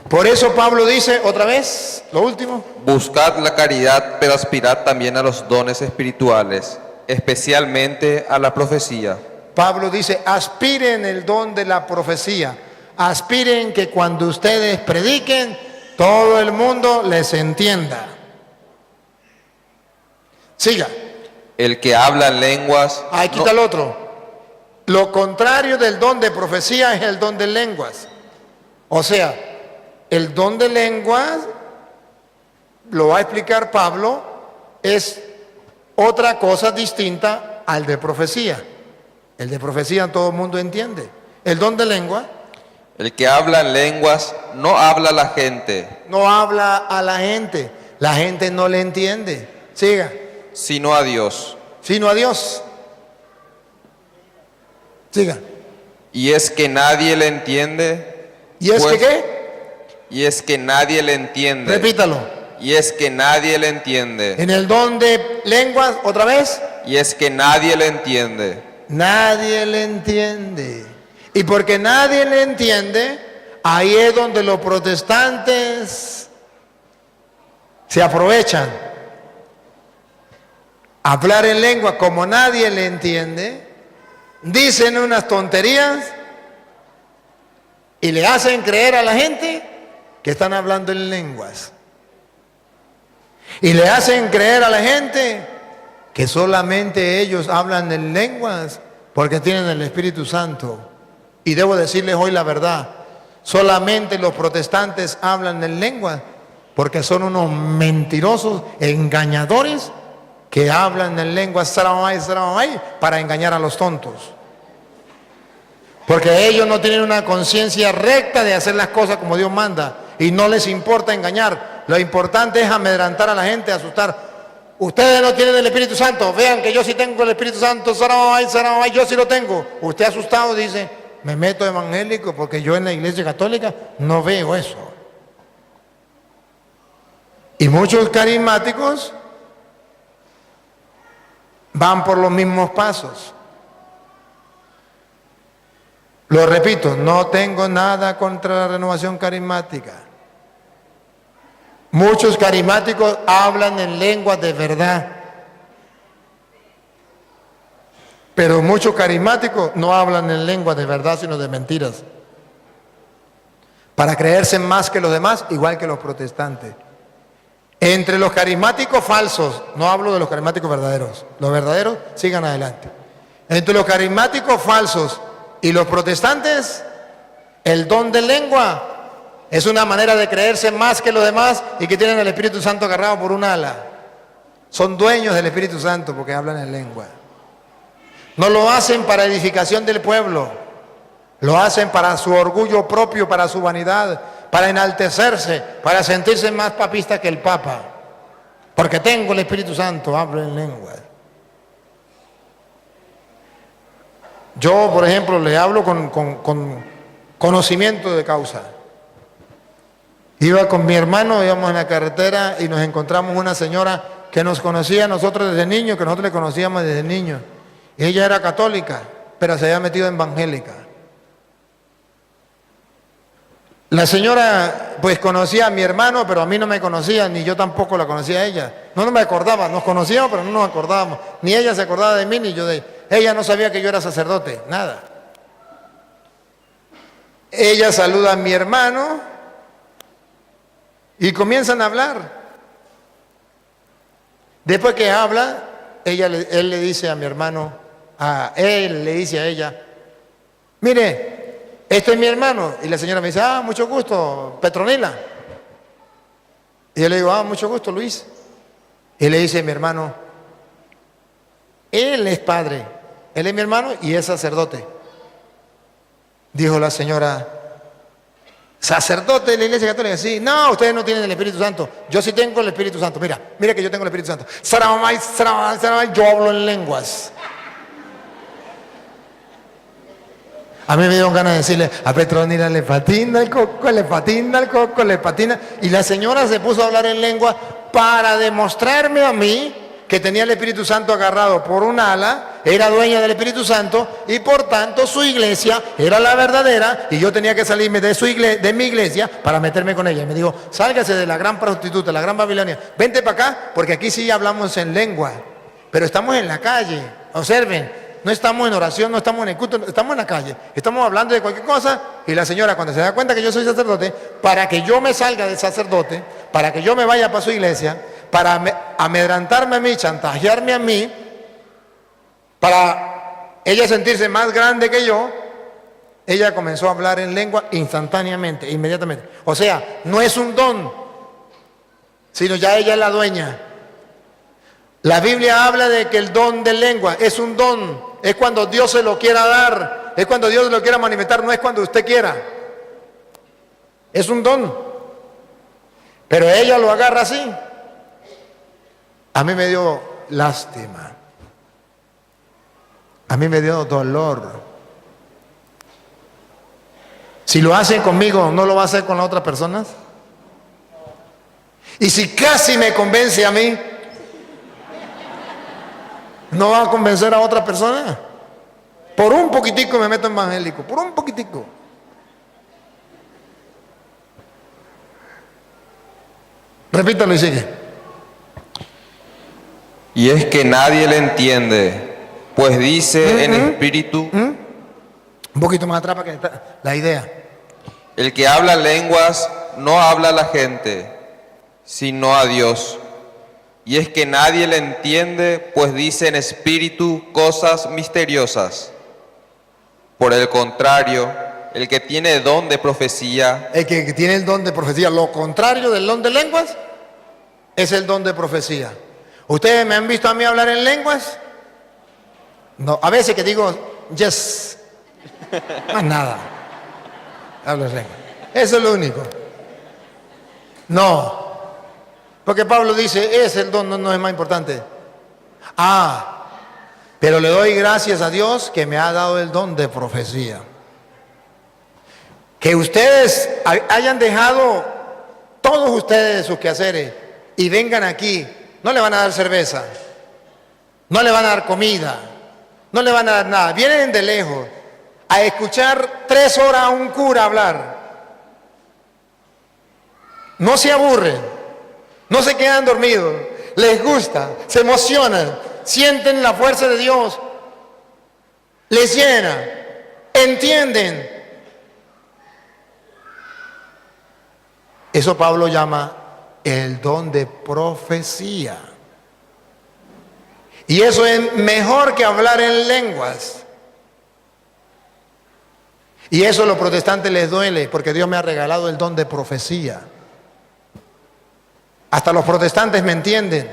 Por eso Pablo dice otra vez, lo último: Buscad la caridad, pero aspirad también a los dones espirituales, especialmente a la profecía. Pablo dice, aspiren el don de la profecía, aspiren que cuando ustedes prediquen, todo el mundo les entienda. Siga. El que habla en lenguas... Ahí quita el otro. Lo contrario del don de profecía es el don de lenguas. O sea, el don de lenguas, lo va a explicar Pablo, es otra cosa distinta al de profecía. El de profecía todo el mundo entiende. El don de lengua. El que habla en lenguas no habla a la gente. No habla a la gente no le entiende. Siga. Sino a Dios. Sino a Dios. Siga. Y es que nadie le entiende. ¿Y es pues, que qué? Y es que nadie le entiende. Repítalo. Y es que nadie le entiende. En el don de lenguas, otra vez. Y es que nadie le entiende. Nadie le entiende. Y porque nadie le entiende, ahí es donde los protestantes se aprovechan. Hablar en lengua como nadie le entiende, dicen unas tonterías y le hacen creer a la gente que están hablando en lenguas. Y le hacen creer a la gente que solamente ellos hablan en lenguas porque tienen el Espíritu Santo. Y debo decirles hoy la verdad, solamente los protestantes hablan en lenguas porque son unos mentirosos, engañadores, que hablan en lenguas para engañar a los tontos. Porque ellos no tienen una conciencia recta de hacer las cosas como Dios manda y no les importa engañar. Lo importante es amedrantar a la gente, asustar. Ustedes no tienen el Espíritu Santo, vean que yo sí tengo el Espíritu Santo, yo sí lo tengo. Usted asustado dice, me meto evangélico porque yo en la iglesia católica no veo eso. Y muchos carismáticos van por los mismos pasos. Lo repito, no tengo nada contra la renovación carismática. Muchos carismáticos hablan en lenguas de verdad. Pero muchos carismáticos no hablan en lenguas de verdad, sino de mentiras. Para creerse más que los demás, igual que los protestantes. Entre los carismáticos falsos, no hablo de los carismáticos verdaderos, los verdaderos sigan adelante. Entre los carismáticos falsos y los protestantes, el don de lengua es una manera de creerse más que los demás y que tienen el Espíritu Santo agarrado por un ala. Son dueños del Espíritu Santo porque hablan en lengua. No lo hacen para edificación del pueblo, lo hacen para su orgullo propio, para su vanidad, para enaltecerse, para sentirse más papista que el Papa. Porque tengo el Espíritu Santo, hablo en lengua. Yo, por ejemplo, le hablo con conocimiento de causa. Iba con mi hermano, íbamos en la carretera y nos encontramos una señora que nos conocía a nosotros desde niños, que nosotros le conocíamos desde niños. Ella era católica, pero se había metido en evangélica. La señora pues conocía a mi hermano, pero a mí no me conocía, ni yo tampoco la conocía a ella. No me acordaba, nos conocíamos, pero no nos acordábamos. Ni ella se acordaba de mí, ni yo de ella. Ella no sabía que yo era sacerdote, nada. Ella saluda a mi hermano y comienzan a hablar. Después que habla, él le dice a mi hermano, él le dice a ella, mire, este es mi hermano. Y la señora me dice, mucho gusto, Petronila. Y yo le digo, mucho gusto, Luis. Y le dice a mi hermano, él es padre, él es mi hermano y es sacerdote. Dijo la señora, ¿sacerdote de la Iglesia Católica? Sí. No, ustedes no tienen el Espíritu Santo. Yo sí tengo el Espíritu Santo. Mira que yo tengo el Espíritu Santo. Yo hablo en lenguas. A mí me dieron ganas de decirle, a Petronila le patina el coco, le patina el coco, le patina. Y la señora se puso a hablar en lengua para demostrarme a mí que tenía el Espíritu Santo agarrado por un ala, era dueña del Espíritu Santo y por tanto su iglesia era la verdadera y yo tenía que salirme de mi iglesia para meterme con ella. Y me dijo, sálgase de la gran prostituta, la gran Babilonia, vente para acá porque aquí sí hablamos en lengua, pero estamos en la calle, observen. No estamos en oración, no estamos en el culto, estamos en la calle. Estamos hablando de cualquier cosa y la señora cuando se da cuenta que yo soy sacerdote, para que yo me salga del sacerdote, para que yo me vaya para su iglesia, para amedrantarme a mí, chantajearme a mí, para ella sentirse más grande que yo, ella comenzó a hablar en lengua instantáneamente, inmediatamente. O sea, no es un don, sino ya ella es la dueña. La Biblia habla de que el don de lengua es un don, es cuando Dios se lo quiera dar, es cuando Dios lo quiera manifestar, no es cuando usted quiera. Es un don. Pero ella lo agarra así. A mí me dio lástima. A mí me dio dolor. Si lo hace conmigo, ¿no lo va a hacer con las otras personas? Y si casi me convence a mí, ¿no va a convencer a otra persona? Por un poquitico me meto en evangélico, por un poquitico. Repítalo y sigue. Y es que nadie le entiende, pues dice en espíritu, Un poquito más atrás para que está la idea. el que habla lenguas no habla a la gente, sino a Dios. Y es que nadie le entiende, pues dice en espíritu cosas misteriosas. Por el contrario, el que tiene don de profecía, El que tiene el don de profecía, lo contrario del don de lenguas, es el don de profecía. ¿Ustedes me han visto a mí hablar en lenguas? No, a veces que digo, yes, más nada. Hablo en lenguas. Eso es lo único. No. Porque Pablo dice, es el don, no es más importante. Pero le doy gracias a Dios que me ha dado el don de profecía. Que ustedes hayan dejado, todos ustedes sus quehaceres, y vengan aquí, no le van a dar cerveza. no le van a dar comida, no le van a dar nada. Vienen de lejos a escuchar 3 horas a un cura hablar. No se aburren, no se quedan dormidos, les gusta, se emocionan, sienten la fuerza de Dios, les llena, entienden. Eso Pablo llama el don de profecía. Y eso es mejor que hablar en lenguas. Y eso a los protestantes les duele, porque Dios me ha regalado el don de profecía. Hasta los protestantes me entienden.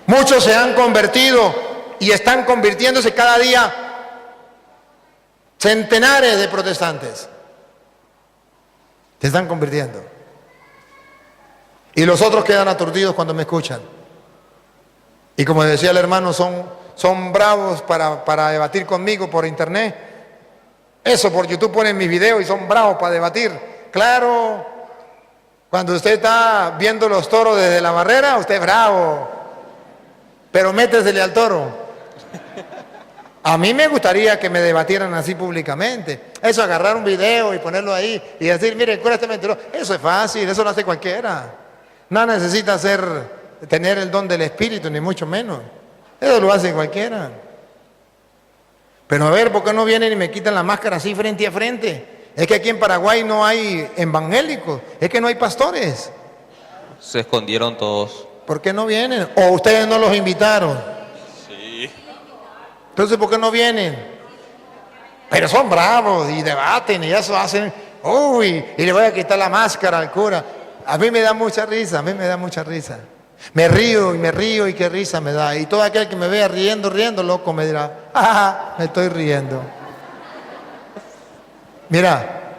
Muchos se han convertido y están convirtiéndose cada día centenares de protestantes. Se están convirtiendo. Y los otros quedan aturdidos cuando me escuchan. Y como decía el hermano, son bravos para debatir conmigo por internet. Eso por YouTube ponen mis videos y son bravos para debatir. Claro, cuando usted está viendo los toros desde la barrera, usted es bravo. Pero métesele al toro. A mí me gustaría que me debatieran así públicamente. Eso, agarrar un video y ponerlo ahí y decir, mire, el cura está mentiroso. Eso es fácil, eso lo hace cualquiera. No necesita tener el don del Espíritu, ni mucho menos. Eso lo hace cualquiera. Pero a ver, ¿por qué no vienen y me quitan la máscara así frente a frente? Es que aquí en Paraguay no hay evangélicos, es que no hay pastores. Se escondieron todos. ¿Por qué no vienen? ¿O ustedes no los invitaron? Sí. Entonces, ¿por qué no vienen? Pero son bravos y debaten y eso hacen, uy, y le voy a quitar la máscara al cura. A mí me da mucha risa, a mí me da mucha risa. Me río y qué risa me da. Y todo aquel que me vea riendo, loco, me dirá, ah, me estoy riendo. Mira,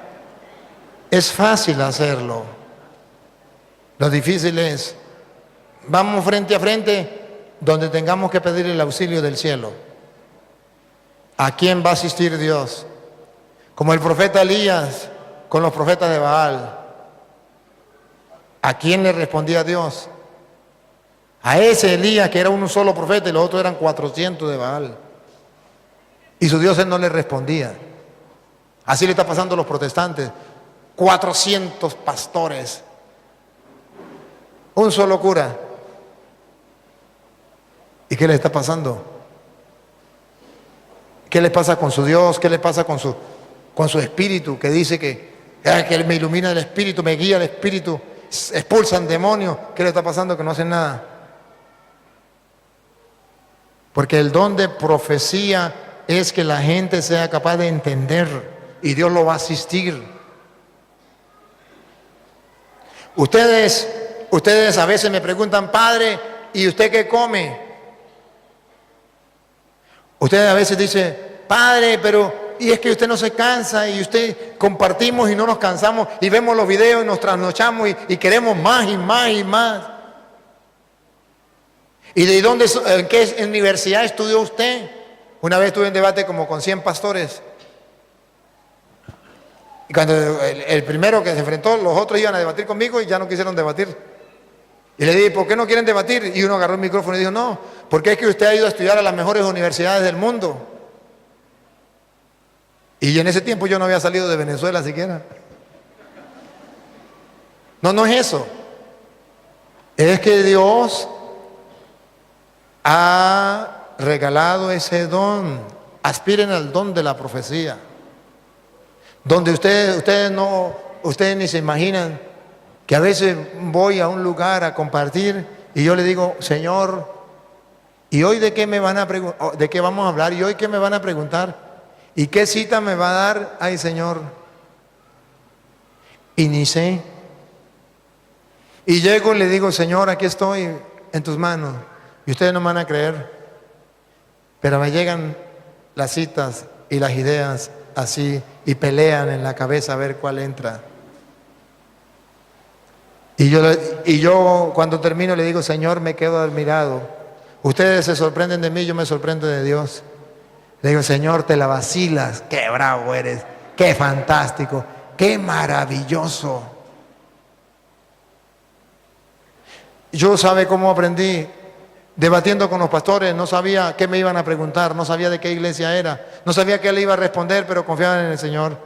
es fácil hacerlo. Lo difícil es, vamos frente a frente donde tengamos que pedir el auxilio del cielo. ¿A quién va a asistir Dios? Como el profeta Elías con los profetas de Baal. ¿A quién le respondía Dios? A ese Elías que era un solo profeta y los otros eran 400 de Baal. Y su Dios él no le respondía. Así le está pasando a los protestantes. 400 pastores. Un solo cura. ¿Y qué le está pasando? ¿Qué le pasa con su Dios? ¿Qué le pasa con su espíritu? Que dice que Él me ilumina el espíritu, me guía el espíritu, expulsan demonios. ¿Qué le está pasando? Que no hacen nada. Porque el don de profecía es que la gente sea capaz de entender y Dios lo va a asistir. Ustedes a veces me preguntan, padre, ¿y usted qué come? Ustedes a veces dicen, padre, pero y es que usted no se cansa y usted compartimos y no nos cansamos y vemos los videos y nos trasnochamos y queremos más y más y más. ¿Y de dónde, en qué universidad estudió usted? Una vez tuve un debate como con 100 pastores. Y cuando el primero que se enfrentó, los otros iban a debatir conmigo y ya no quisieron debatir. Y le dije, ¿por qué no quieren debatir? Y uno agarró el micrófono y dijo, no, porque es que usted ha ido a estudiar a las mejores universidades del mundo. Y en ese tiempo yo no había salido de Venezuela siquiera. No es eso. Es que Dios ha regalado ese don. Aspiren al don de la profecía. Donde ustedes ni se imaginan que a veces voy a un lugar a compartir y yo le digo, Señor, ¿y hoy de qué me van a preguntar? ¿De qué vamos a hablar? ¿Y hoy qué me van a preguntar? ¿Y qué cita me va a dar? Ay, Señor. Y ni sé. Y llego y le digo, Señor, aquí estoy en tus manos. Y ustedes no me van a creer. Pero me llegan las citas y las ideas así y pelean en la cabeza a ver cuál entra. Y yo cuando termino le digo, Señor, me quedo admirado. Ustedes se sorprenden de mí, yo me sorprendo de Dios. Le digo, Señor, te la vacilas, qué bravo eres, qué fantástico, qué maravilloso. Yo, ¿sabe cómo aprendí? debatiendo con los pastores, no sabía qué me iban a preguntar, no sabía de qué iglesia era, no sabía qué le iba a responder, pero confiaba en el Señor.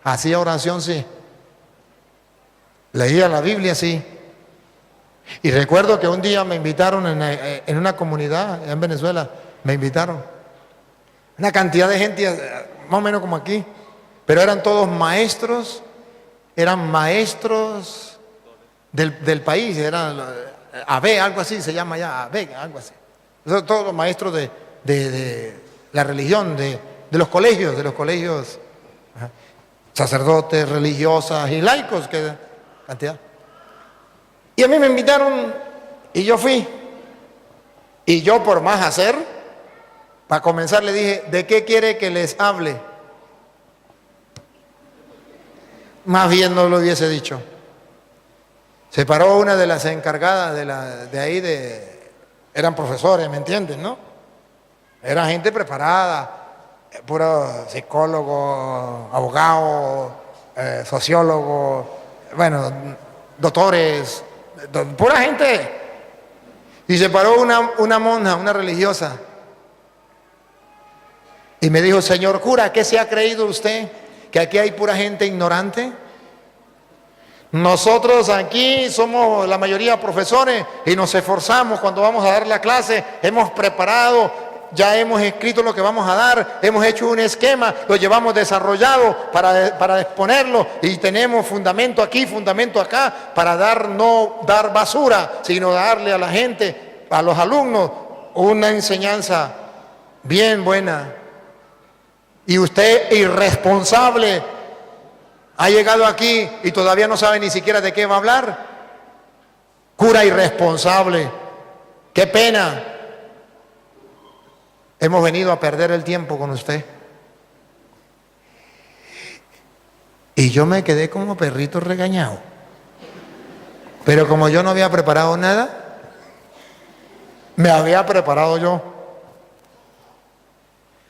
Hacía oración, sí. Leía la Biblia, sí. Y recuerdo que un día me invitaron en una comunidad en Venezuela, me invitaron. Una cantidad de gente, más o menos como aquí, pero eran todos maestros, eran maestros del país, eran AB, algo así se llama ya, AB, algo así. Son todos los maestros de la religión, de los colegios, ajá, sacerdotes, religiosas y laicos, que cantidad. Y a mí me invitaron y yo fui. Y yo por más hacer, para comenzar le dije, ¿de qué quiere que les hable? Más bien no lo hubiese dicho. Se paró una de las encargadas de ahí, eran profesores, ¿me entienden, no? Era gente preparada, puro psicólogo, abogado, sociólogo, bueno, doctores, pura gente. Y se paró una monja, una religiosa, y me dijo, señor cura, ¿qué se ha creído usted? ¿Que aquí hay pura gente ignorante? Nosotros aquí somos la mayoría profesores y nos esforzamos cuando vamos a dar la clase, hemos preparado, ya hemos escrito lo que vamos a dar, hemos hecho un esquema, lo llevamos desarrollado para exponerlo y tenemos fundamento aquí, fundamento acá, para no dar basura, sino darle a la gente, a los alumnos, una enseñanza bien buena. Y usted, irresponsable, ha llegado aquí y todavía no sabe ni siquiera de qué va a hablar. Cura irresponsable, qué pena. Hemos venido a perder el tiempo con usted. Y yo me quedé como perrito regañado. Pero como yo no había preparado nada, me había preparado yo.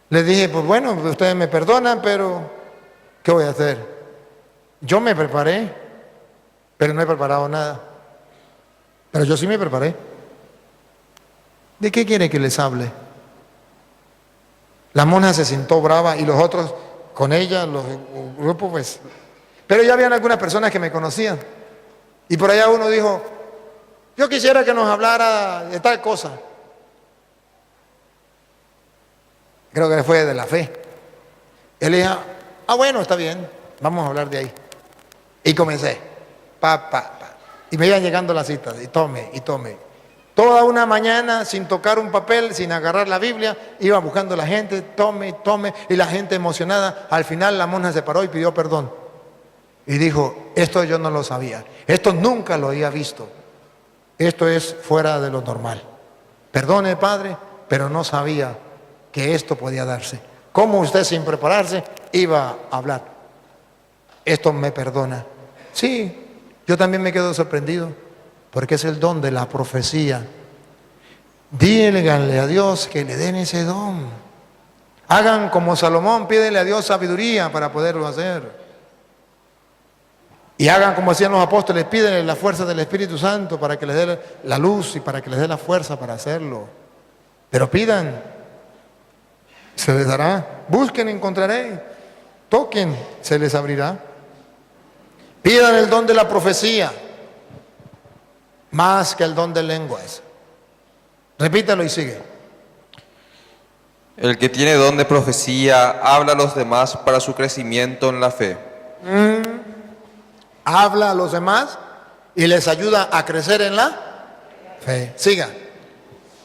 Les dije, pues bueno, ustedes me perdonan, pero ¿qué voy a hacer? Yo me preparé, pero no he preparado nada. Pero yo sí me preparé. ¿De qué quiere que les hable? La monja se sintió brava y los otros con ella, los grupos, pues. Pero ya habían algunas personas que me conocían. Y por allá uno dijo, yo quisiera que nos hablara de tal cosa. Creo que fue de la fe. Él dijo, bueno, está bien, vamos a hablar de ahí. Y comencé, y me iban llegando las citas, y tome. Toda una mañana, sin tocar un papel, sin agarrar la Biblia, iba buscando a la gente, tome, y la gente emocionada. Al final la monja se paró y pidió perdón. Y dijo, esto yo no lo sabía, esto nunca lo había visto, esto es fuera de lo normal. Perdone, padre, pero no sabía que esto podía darse. ¿Cómo usted sin prepararse iba a hablar? Esto me perdona. Sí, yo también me quedo sorprendido, porque es el don de la profecía. Díganle a Dios que le den ese don. Hagan como Salomón, pídele a Dios sabiduría para poderlo hacer. Y hagan como hacían los apóstoles, pídenle la fuerza del Espíritu Santo para que les dé la luz y para que les dé la fuerza para hacerlo. Pero pidan, se les dará. Busquen, encontraré. Toquen, se les abrirá. Pidan el don de la profecía, más que el don de lenguas. Repítalo y sigue. El que tiene don de profecía habla a los demás para su crecimiento en la fe. Habla a los demás y les ayuda a crecer en la fe. Siga.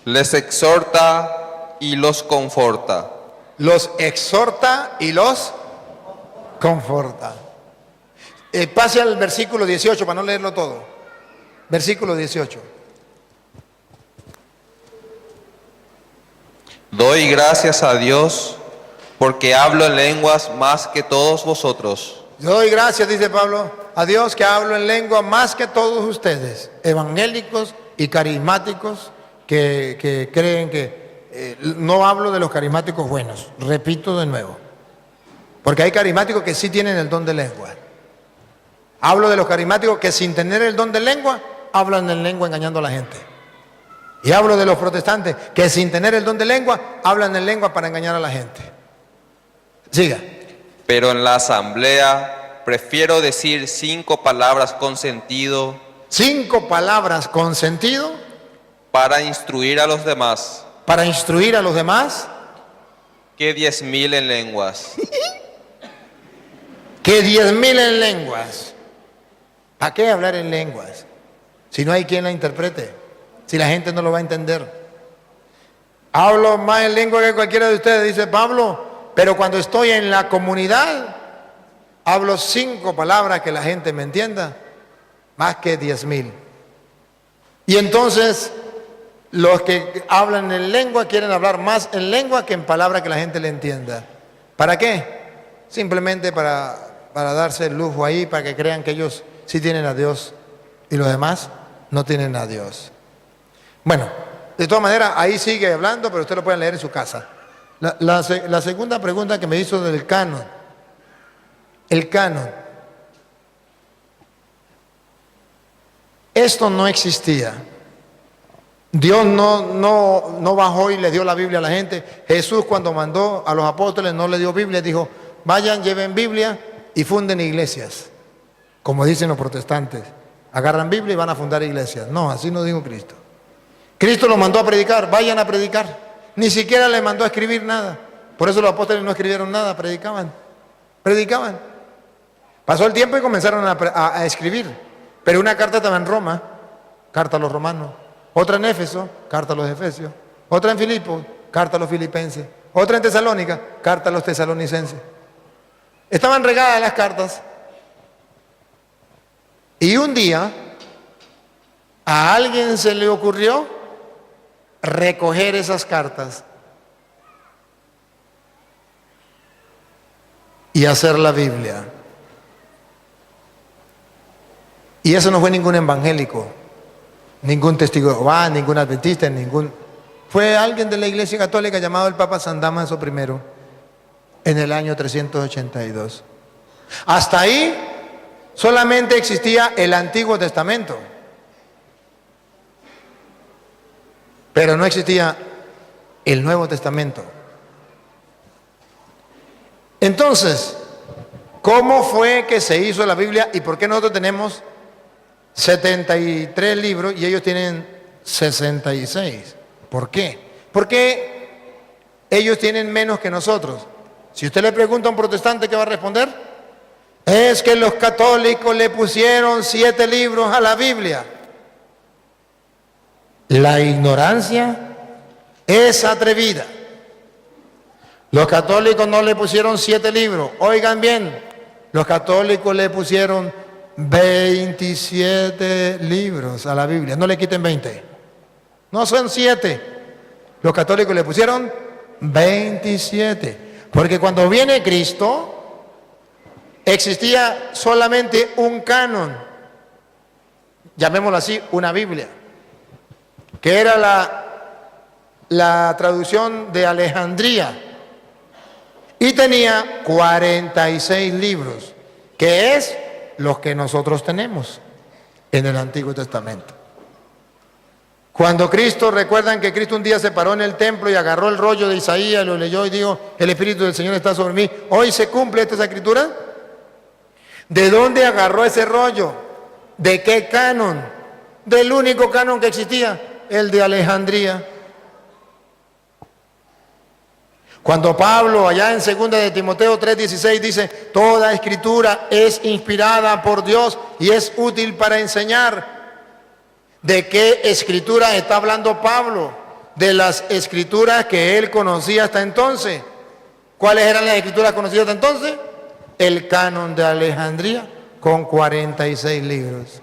Les exhorta y los conforta. Los exhorta y los conforta. Pase al versículo 18 para no leerlo todo. Versículo 18. Doy gracias a Dios porque hablo en lenguas más que todos vosotros. Yo doy gracias, dice Pablo, a Dios que hablo en lengua más que todos ustedes, evangélicos y carismáticos que creen que no hablo de los carismáticos buenos, repito de nuevo, porque hay carismáticos que sí tienen el don de lengua. Hablo de los carismáticos que sin tener el don de lengua hablan en lengua engañando a la gente. Y hablo de los protestantes que sin tener el don de lengua, hablan en lengua para engañar a la gente. Siga. Pero en la asamblea prefiero decir 5 palabras con sentido 5 palabras con sentido para instruir a los demás para instruir a los demás que 10.000 en lenguas. que 10.000 en lenguas. ¿Para qué hablar en lenguas? Si no hay quien la interprete, si la gente no lo va a entender. Hablo más en lengua que cualquiera de ustedes, dice Pablo, pero cuando estoy en la comunidad, hablo 5 palabras que la gente me entienda, más que 10.000. Y entonces, los que hablan en lengua quieren hablar más en lengua que en palabras que la gente le entienda. ¿Para qué? Simplemente para darse el lujo ahí, para que crean que ellos sí tienen a Dios y los demás no tienen a Dios. Bueno, de todas maneras, ahí sigue hablando, pero usted lo puede leer en su casa. La segunda pregunta que me hizo del canon. El canon. Esto no existía. Dios no bajó y le dio la Biblia a la gente. Jesús, cuando mandó a los apóstoles, no le dio Biblia, dijo, vayan, lleven Biblia y funden iglesias. Como dicen los protestantes, agarran Biblia y van a fundar iglesias. No, así no dijo Cristo. Cristo los mandó a predicar, vayan a predicar. Ni siquiera les mandó a escribir nada. Por eso los apóstoles no escribieron nada, predicaban. Pasó el tiempo y comenzaron a escribir. Pero una carta estaba en Roma, carta a los romanos. Otra en Éfeso, carta a los efesios. Otra en Filipos, carta a los filipenses. Otra en Tesalónica, carta a los tesalonicenses. Estaban regadas las cartas. Y un día, a alguien se le ocurrió recoger esas cartas y hacer la Biblia. Y eso no fue ningún evangélico, ningún testigo de Jehová, ningún adventista, fue alguien de la Iglesia Católica llamado el Papa San Dámaso I en el año 382. Hasta ahí solamente existía el Antiguo Testamento, pero no existía el Nuevo Testamento. Entonces, ¿cómo fue que se hizo la Biblia y por qué nosotros tenemos 73 libros y ellos tienen 66? ¿Por qué? Porque ellos tienen menos que nosotros. Si usted le pregunta a un protestante, ¿qué va a responder? Es que los católicos le pusieron 7 libros a la Biblia. La ignorancia es atrevida. Los católicos no le pusieron 7 libros. Oigan bien, los católicos le pusieron 27 libros a la Biblia. No le quiten 20. No son 7. Los católicos le pusieron 27. Porque cuando viene Cristo, existía solamente un canon. Llamémoslo así, una Biblia. Que era la traducción de Alejandría. Y tenía 46 libros, que es los que nosotros tenemos en el Antiguo Testamento. Cuando Cristo, recuerdan que Cristo un día se paró en el templo y agarró el rollo de Isaías, lo leyó y dijo, el Espíritu del Señor está sobre mí. Hoy se cumple esta escritura. ¿De dónde agarró ese rollo? ¿De qué canon? Del único canon que existía, el de Alejandría. Cuando Pablo, allá en 2 de Timoteo 3:16, dice, toda escritura es inspirada por Dios y es útil para enseñar. ¿De qué escritura está hablando Pablo? De las escrituras que él conocía hasta entonces. ¿Cuáles eran las escrituras conocidas hasta entonces? El canon de Alejandría con 46 libros.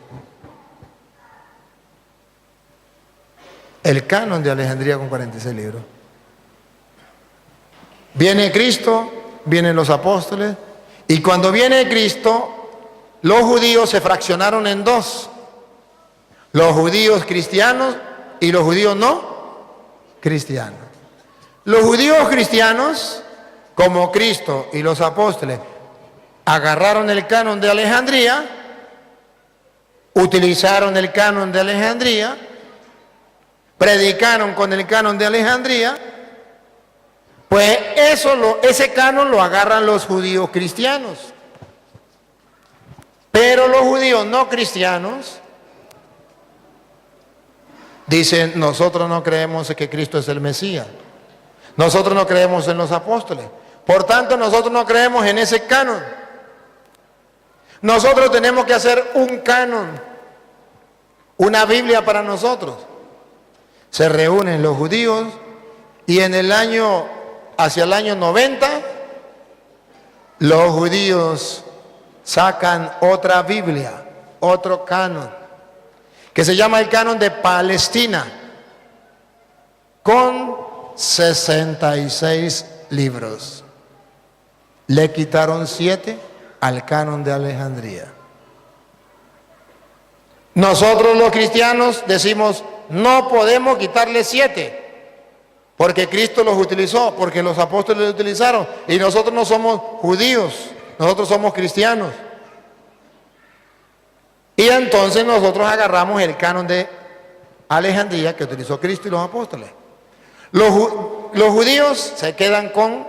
El canon de Alejandría con 46 libros. Viene Cristo, vienen los apóstoles, y cuando viene Cristo, los judíos se fraccionaron en 2. Los judíos cristianos y los judíos no cristianos. Los judíos cristianos, como Cristo y los apóstoles, agarraron el canon de Alejandría, utilizaron el canon de Alejandría, predicaron con el canon de Alejandría, pues ese canon lo agarran los judíos cristianos. Pero los judíos no cristianos dicen, nosotros no creemos que Cristo es el Mesías. Nosotros no creemos en los apóstoles. Por tanto, nosotros no creemos en ese canon. Nosotros tenemos que hacer un canon, una Biblia para nosotros. Se reúnen los judíos y hacia el año 90, los judíos sacan otra Biblia, otro canon, que se llama el canon de Palestina, con 66 libros. Le quitaron 7 al canon de Alejandría. Nosotros los cristianos decimos, no podemos quitarle 7, porque Cristo los utilizó, porque los apóstoles los utilizaron, y nosotros no somos judíos, nosotros somos cristianos. Y entonces nosotros agarramos el canon de Alejandría que utilizó Cristo y los apóstoles. Los judíos se quedan con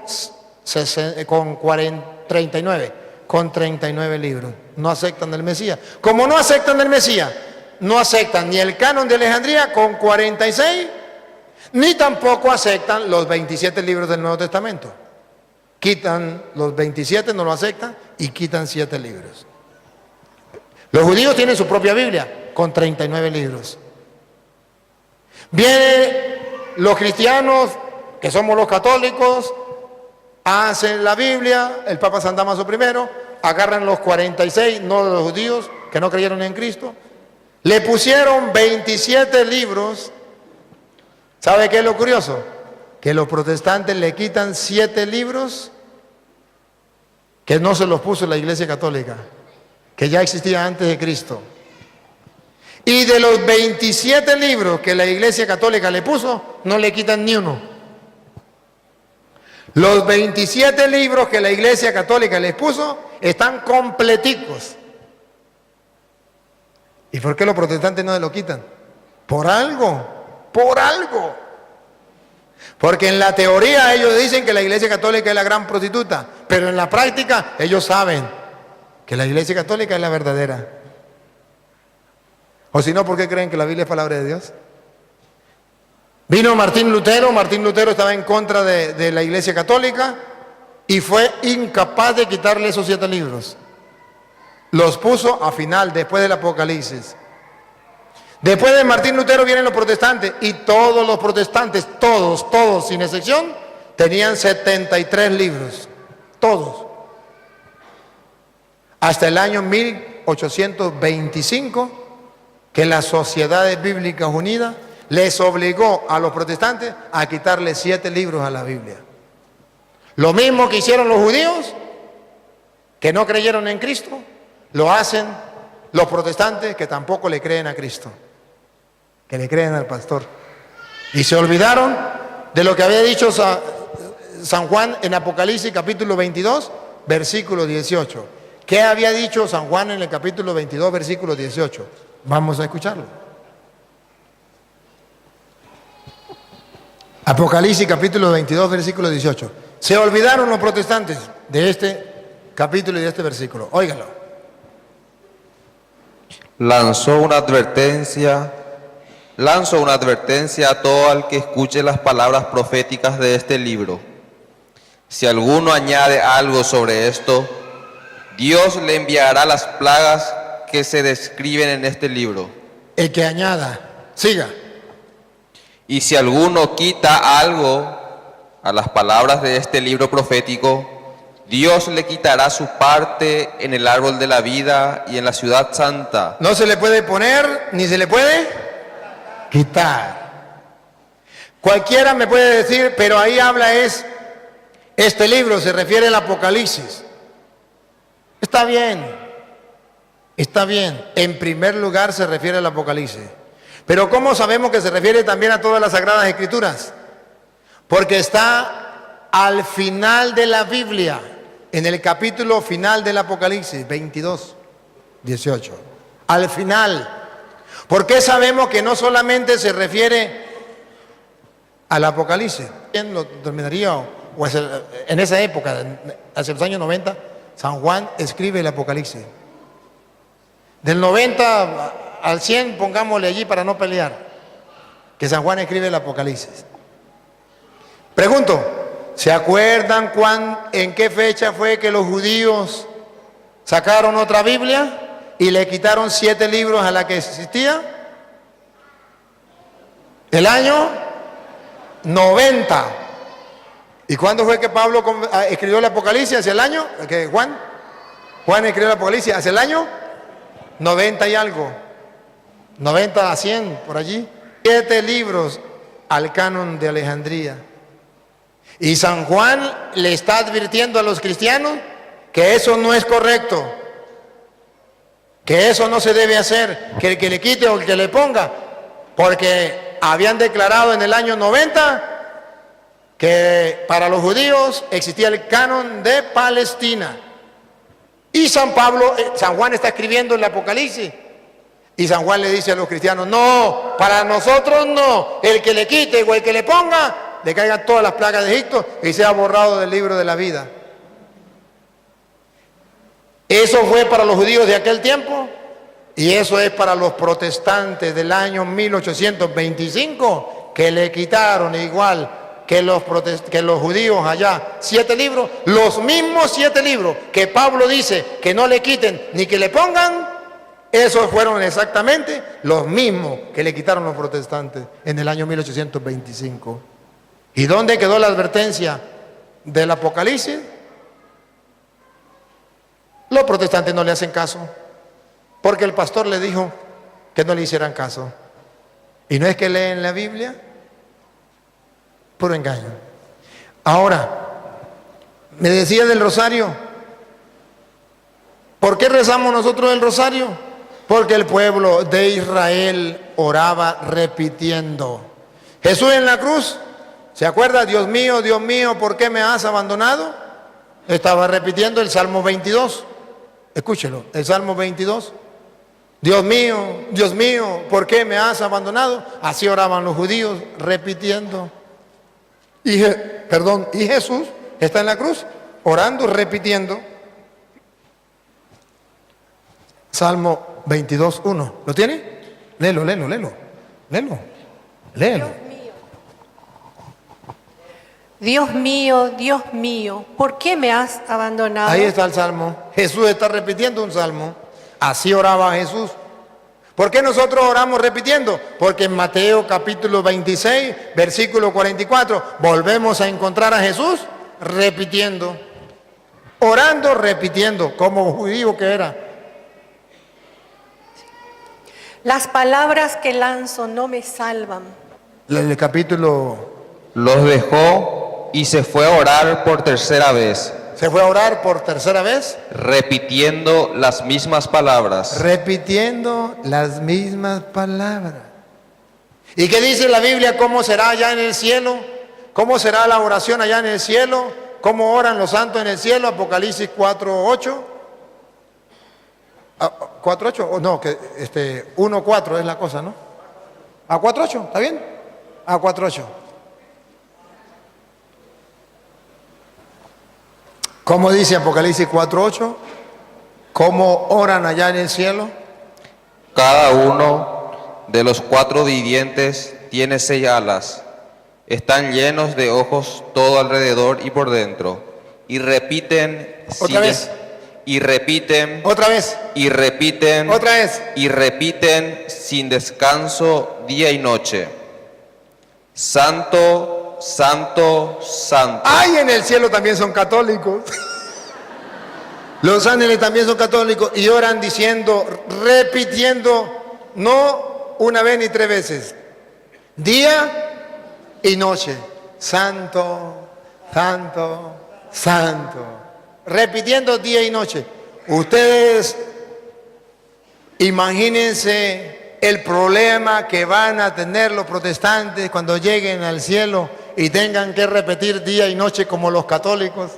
39 libros. No aceptan el Mesías. Como no aceptan el Mesías, no aceptan ni el canon de Alejandría con 46, ni tampoco aceptan los 27 libros del Nuevo Testamento. Quitan los 27, no lo aceptan, y quitan 7 libros. Los judíos tienen su propia Biblia con 39 libros. Vienen los cristianos, que somos los católicos, hacen la Biblia, el Papa San Damaso I, agarran los 46, no de los judíos, que no creyeron en Cristo, le pusieron 27 libros. ¿Sabe qué es lo curioso? Que los protestantes le quitan 7 libros que no se los puso la Iglesia Católica, que ya existía antes de Cristo. Y de los 27 libros que la Iglesia Católica le puso, no le quitan ni uno. Los 27 libros que la Iglesia Católica les puso están completicos. ¿Y por qué los protestantes no se lo quitan? Por algo, por algo. Porque en la teoría ellos dicen que la Iglesia Católica es la gran prostituta, pero en la práctica ellos saben que la Iglesia Católica es la verdadera. O si no, ¿por qué creen que la Biblia es palabra de Dios? Vino Martín Lutero estaba en contra de la Iglesia Católica y fue incapaz de quitarle esos 7 libros. Los puso a final, después del Apocalipsis. Después de Martín Lutero vienen los protestantes, y todos los protestantes, todos, sin excepción, tenían 73 libros. Todos. Hasta el año 1825, que las Sociedades Bíblicas Unidas les obligó a los protestantes a quitarle 7 libros a la Biblia. Lo mismo que hicieron los judíos, que no creyeron en Cristo, lo hacen los protestantes que tampoco le creen a Cristo, que le creen al pastor. Y se olvidaron de lo que había dicho San Juan en Apocalipsis capítulo 22, versículo 18. ¿Qué había dicho San Juan en el capítulo 22, versículo 18? Vamos a escucharlo. Apocalipsis capítulo 22, versículo 18. Se olvidaron los protestantes de este capítulo y de este versículo. Óigalo. Lanzo una advertencia a todo el que escuche las palabras proféticas de este libro. Si alguno añade algo sobre esto, Dios le enviará las plagas que se describen en este libro. El que añada, siga. Y si alguno quita algo a las palabras de este libro profético, Dios le quitará su parte en el árbol de la vida y en la ciudad santa. No se le puede poner ni se le puede quitar. Cualquiera me puede decir, pero ahí habla este libro, se refiere al Apocalipsis. Está bien, está bien. En primer lugar se refiere al Apocalipsis. Pero ¿cómo sabemos que se refiere también a todas las Sagradas Escrituras? Porque está al final de la Biblia, en el capítulo final del Apocalipsis, 22, 18. Al final. ¿Por qué sabemos que no solamente se refiere al Apocalipsis. ¿Quién lo terminaría? En esa época, hacia los años 90, San Juan escribe el Apocalipsis. Del 90 al 100, pongámosle allí para no pelear, que San Juan escribe el Apocalipsis. Pregunto, ¿se acuerdan en qué fecha fue que los judíos sacaron otra Biblia y le quitaron 7 libros a la que existía? El año 90. ¿Y cuándo fue que Pablo escribió el Apocalipsis? ¿Hacia el año? ¿Que Juan escribió el Apocalipsis hacia el año 90 y algo. 90 a 100, por allí. 7 libros al canon de Alejandría. Y San Juan le está advirtiendo a los cristianos que eso no es correcto, que eso no se debe hacer, que el que le quite o el que le ponga, porque habían declarado en el año 90 que para los judíos existía el canon de Palestina. Y San Juan está escribiendo el Apocalipsis. Y San Juan le dice a los cristianos, no, para nosotros no, el que le quite o el que le ponga, le caigan todas las plagas de Egipto y sea borrado del libro de la vida. Eso fue para los judíos de aquel tiempo y eso es para los protestantes del año 1825, que le quitaron igual que los judíos allá 7 libros, los mismos 7 libros que Pablo dice que no le quiten ni que le pongan. Esos fueron exactamente los mismos que le quitaron los protestantes en el año 1825. ¿Y dónde quedó la advertencia del Apocalipsis? Los protestantes no le hacen caso, porque el pastor le dijo que no le hicieran caso. Y no es que leen la Biblia, puro engaño. Ahora, me decía del rosario. ¿Por qué rezamos nosotros el rosario? Porque el pueblo de Israel oraba repitiendo. Jesús en la cruz, ¿se acuerda? Dios mío, ¿por qué me has abandonado? Estaba repitiendo el Salmo 22. Escúchelo, el Salmo 22. Dios mío, ¿por qué me has abandonado? Así oraban los judíos, repitiendo. Y Jesús está en la cruz, orando, repitiendo. Salmo 22:1. ¿Lo tiene? Léelo. Dios mío, ¿por qué me has abandonado? Ahí está el Salmo. Jesús está repitiendo un Salmo. Así oraba Jesús. ¿Por qué nosotros oramos repitiendo? Porque en Mateo capítulo 26, versículo 44, volvemos a encontrar a Jesús repitiendo. Orando, repitiendo, como judío que era. Las palabras que lanzo no me salvan. El capítulo... Los dejó y se fue a orar por tercera vez. Se fue a orar por tercera vez. Repitiendo las mismas palabras. Repitiendo las mismas palabras. ¿Y qué dice la Biblia? ¿Cómo será allá en el cielo? ¿Cómo será la oración allá en el cielo? ¿Cómo oran los santos en el cielo? Apocalipsis 4:8. 4:8, o no, que 1:4 es la cosa, ¿no? A 4:8, ¿está bien? A 4:8. ¿Cómo dice Apocalipsis 4:8? ¿Cómo oran allá en el cielo? Cada uno de los 4 vivientes tiene 6 alas. Están llenos de ojos todo alrededor y por dentro. Y repiten. Otra vez. Y repiten. Otra vez. Y repiten. Otra vez. Y repiten sin descanso día y noche. Santo, santo, santo. ¡Ay! En el cielo también son católicos. Los ángeles también son católicos y oran diciendo, repitiendo, no una vez ni 3 veces, día y noche. Santo, santo, santo. Repitiendo día y noche. Ustedes imagínense el problema que van a tener los protestantes cuando lleguen al cielo y tengan que repetir día y noche como los católicos.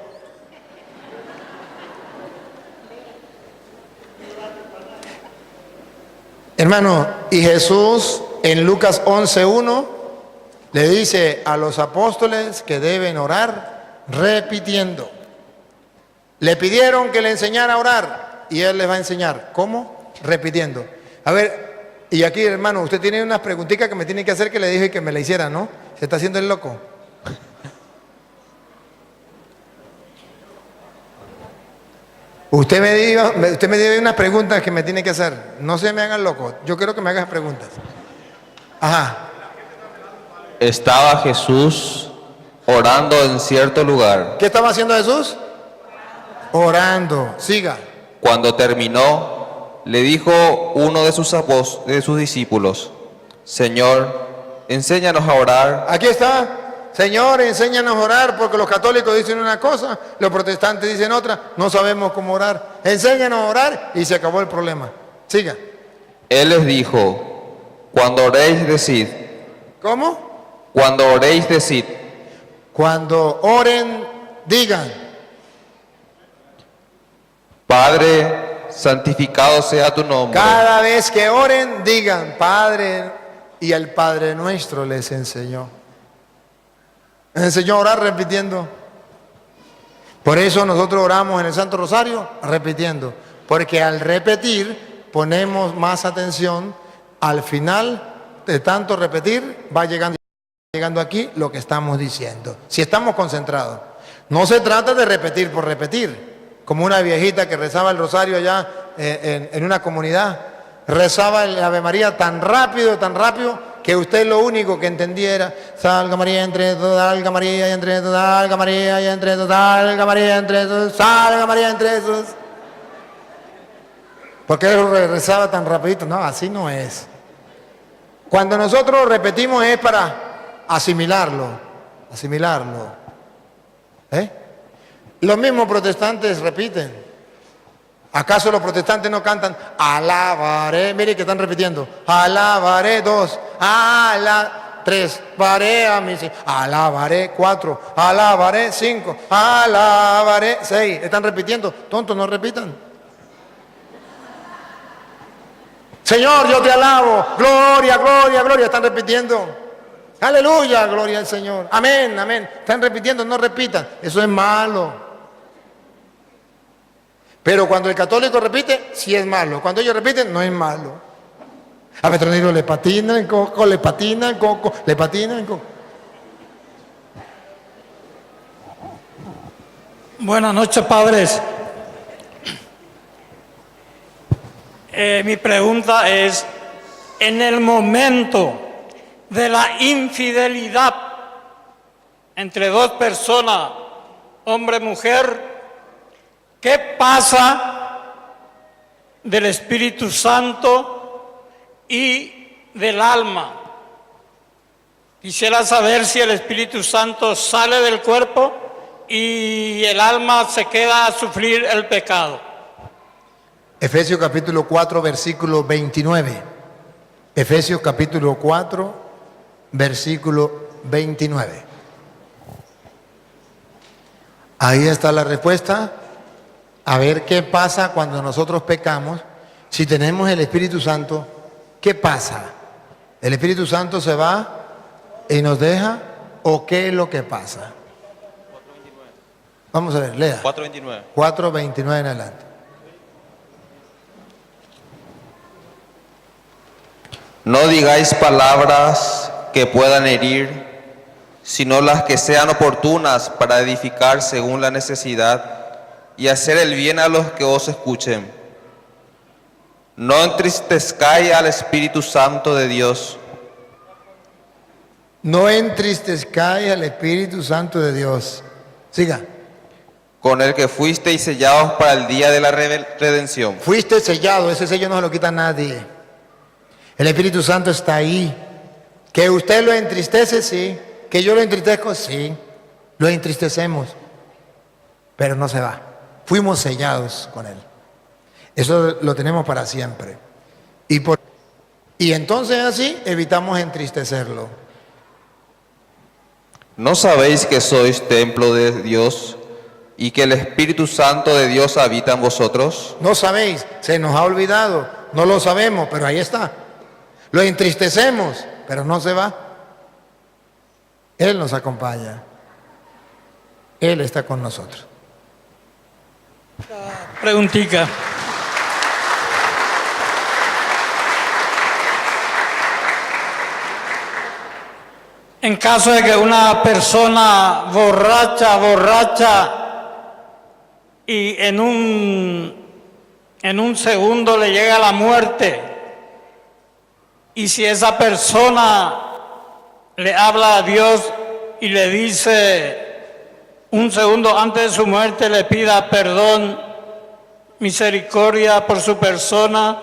Hermano, y Jesús en Lucas 11:1 le dice a los apóstoles que deben orar repitiendo. Le pidieron que le enseñara a orar y él les va a enseñar. ¿Cómo? Repitiendo. A ver, y aquí, hermano, usted tiene unas preguntitas que me tiene que hacer que le dije que me la hiciera, ¿no? Se está haciendo el loco. Usted me dio unas preguntas que me tiene que hacer. No se me hagan loco. Yo quiero que me hagas preguntas. Ajá. Estaba Jesús orando en cierto lugar. ¿Qué estaba haciendo Jesús? Orando. Siga. Cuando terminó, le dijo uno de sus discípulos: Señor, enséñanos a orar. Aquí está. Señor, enséñanos a orar, porque los católicos dicen una cosa, los protestantes dicen otra, no sabemos cómo orar. Enséñanos a orar y se acabó el problema. Siga. Él les dijo: cuando oréis, decid. ¿Cómo? Cuando oréis, decid. Cuando oren, digan. Padre, santificado sea tu nombre. Cada vez que oren, digan, Padre, y el Padre nuestro les enseñó. Les enseñó a orar repitiendo. Por eso nosotros oramos en el Santo Rosario repitiendo. Porque al repetir ponemos más atención. Al final de tanto repetir va llegando aquí lo que estamos diciendo. Si estamos concentrados. No se trata de repetir por repetir. Como una viejita que rezaba el rosario allá en una comunidad. Rezaba el Ave María tan rápido, que usted lo único que entendía era: salga María entre todos, salga María y entre todos, salga María y entre todos, salga María entre todos, salga María entre todos. ¿Por qué rezaba tan rapidito? No, así no es. Cuando nosotros repetimos es para asimilarlo. Los mismos protestantes repiten. ¿Acaso los protestantes no cantan alabaré? Mire que están repitiendo. Alabaré 2, 3, varé a mis, alabaré 4, alabaré 5, alabaré 6. Están repitiendo. Tontos, no repitan. Señor, yo te alabo. Gloria, gloria, gloria. Están repitiendo. Aleluya, gloria al Señor. Amén, amén. Están repitiendo, no repitan. Eso es malo. Pero cuando el católico repite, sí es malo. Cuando ellos repiten, no es malo. A Petronilo le patina el coco, le patina el coco, le patina el coco. Buenas noches, padres. Mi pregunta es, en el momento de la infidelidad entre dos personas, hombre y mujer, ¿qué pasa del Espíritu Santo y del alma? Quisiera saber si el Espíritu Santo sale del cuerpo y el alma se queda a sufrir el pecado. Efesios capítulo 4, versículo 29. Efesios capítulo 4, versículo 29. Ahí está la respuesta. A ver qué pasa cuando nosotros pecamos. Si tenemos el Espíritu Santo, ¿qué pasa? ¿El Espíritu Santo se va y nos deja? ¿O qué es lo que pasa? Vamos a ver, lea. 4:29. 4:29 en adelante. No digáis palabras que puedan herir, sino las que sean oportunas para edificar según la necesidad y hacer el bien a los que os escuchen. No entristezcáis al Espíritu Santo de Dios. No entristezcáis al Espíritu Santo de Dios. Siga. Con el que fuisteis sellados para el día de la redención. Fuiste sellado, ese sello no se lo quita nadie. El Espíritu Santo está ahí. Que usted lo entristece, sí. Que yo lo entristezco, sí. Lo entristecemos. Pero no se va. Fuimos sellados con Él. Eso lo tenemos para siempre. Y entonces así evitamos entristecerlo. ¿No sabéis que sois templo de Dios y que el Espíritu Santo de Dios habita en vosotros? No sabéis, se nos ha olvidado. No lo sabemos, pero ahí está. Lo entristecemos, pero no se va. Él nos acompaña. Él está con nosotros. Preguntica. En caso de que una persona borracha, y en un segundo le llega la muerte, y si esa persona le habla a Dios y le dice un segundo antes de su muerte, le pida perdón, misericordia por su persona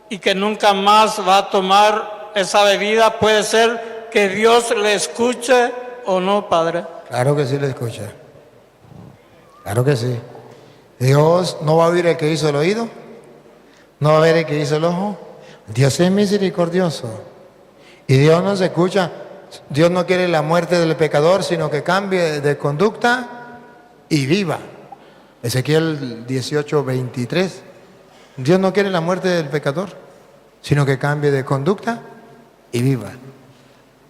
y que nunca más va a tomar esa bebida, puede ser que Dios le escuche o no, Padre. Claro que sí le escucha. Claro que sí. Dios no va a oír el que hizo el oído, no va a ver el que hizo el ojo. Dios es misericordioso. Y Dios nos escucha. Dios no quiere la muerte del pecador, sino que cambie de conducta y viva. Ezequiel 18:23. Dios no quiere la muerte del pecador, sino que cambie de conducta y viva.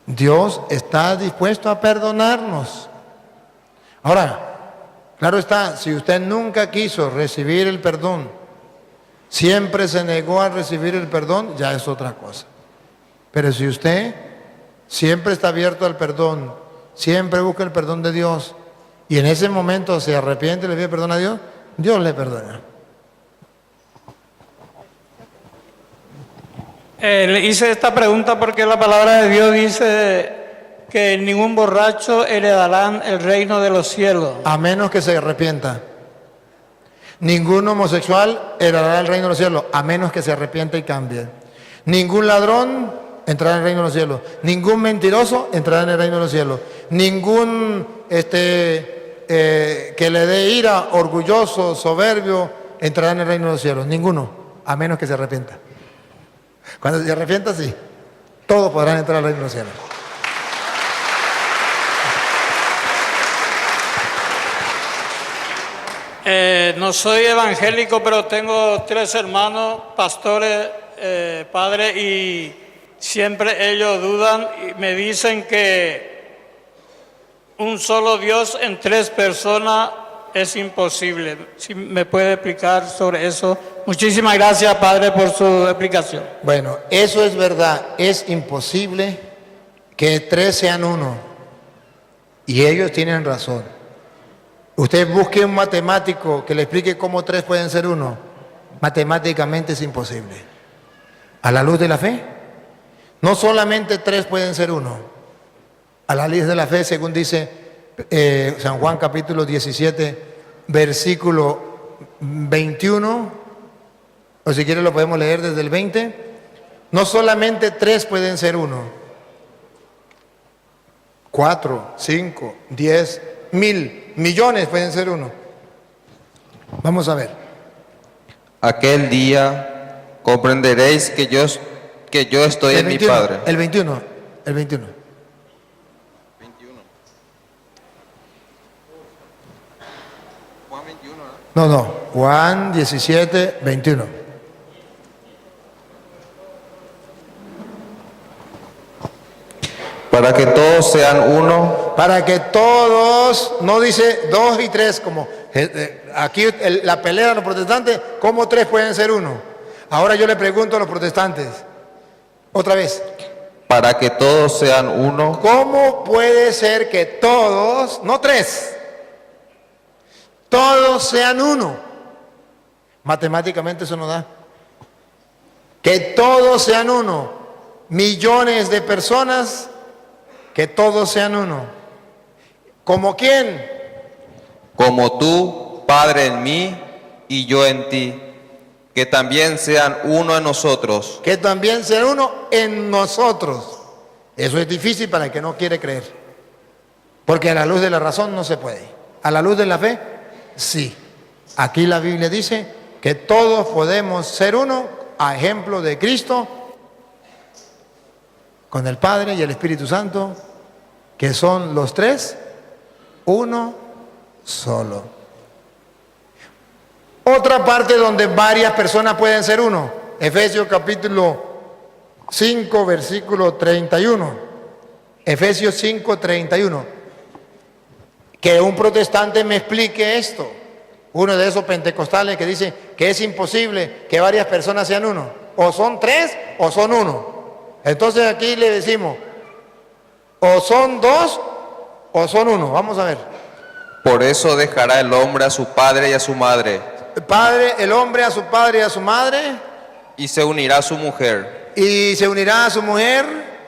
Dios está dispuesto a perdonarnos. Ahora, claro está, si usted nunca quiso recibir el perdón, siempre se negó a recibir el perdón, ya es otra cosa. Pero si usted siempre está abierto al perdón, siempre busca el perdón de Dios y en ese momento se arrepiente y le pide perdón a Dios, Dios le perdona. Le hice esta pregunta porque la palabra de Dios dice que ningún borracho heredarán el reino de los cielos. A menos que se arrepienta. Ningún homosexual heredará el reino de los cielos, a menos que se arrepienta y cambie. Ningún ladrón entrará en el reino de los cielos. Ningún mentiroso entrará en el reino de los cielos. Ningún que le dé ira, orgulloso, soberbio, entrará en el reino de los cielos. Ninguno, a menos que se arrepienta. Cuando se arrepienta, sí, todos podrán entrar al reino de los cielos. No soy evangélico, pero tengo 3 hermanos, pastores, padres, y siempre ellos dudan y me dicen que un solo Dios en 3 personas es imposible. Si me puede explicar sobre eso. Muchísimas gracias, Padre, por su explicación. Bueno, eso es verdad, es imposible que 3 sean uno. Y ellos tienen razón. Usted busque un matemático que le explique cómo 3 pueden ser uno. Matemáticamente es imposible. A la luz de la fe, no solamente 3 pueden ser uno. A la luz de la fe, según dice San Juan capítulo 17, versículo 21, o si quiere lo podemos leer desde el 20, no solamente 3 pueden ser uno. 4, 5, 10, 1000, millones pueden ser uno. Vamos a ver. Aquel día comprenderéis que yo estoy en 21, mi Padre. El 21. No, Juan 17, 21. Para que todos sean uno. Para que todos, no dice 2 y 3, como aquí la pelea de los protestantes, ¿cómo 3 pueden ser uno? Ahora yo le pregunto a los protestantes, otra vez. Para que todos sean uno. ¿Cómo puede ser que todos, no 3, todos sean uno? Matemáticamente eso no da. Que todos sean uno. Millones de personas, que todos sean uno. ¿Como quién? Como tú, Padre, en mí y yo en ti. Que también sean uno en nosotros. Que también sean uno en nosotros. Eso es difícil para el que no quiere creer. Porque a la luz de la razón no se puede. A la luz de la fe, sí. Aquí la Biblia dice que todos podemos ser uno a ejemplo de Cristo, con el Padre y el Espíritu Santo, que son los 3, uno solo. Otra parte donde varias personas pueden ser uno, Efesios capítulo 5, versículo 31. Efesios 5:31. Que un protestante me explique esto. Uno de esos pentecostales que dice que es imposible que varias personas sean uno. O son tres o son uno. Entonces aquí le decimos, o son dos o son uno. Vamos a ver. Por eso dejará el hombre a su padre y a su madre, El hombre a su padre y a su madre, y se unirá a su mujer, y se unirá a su mujer,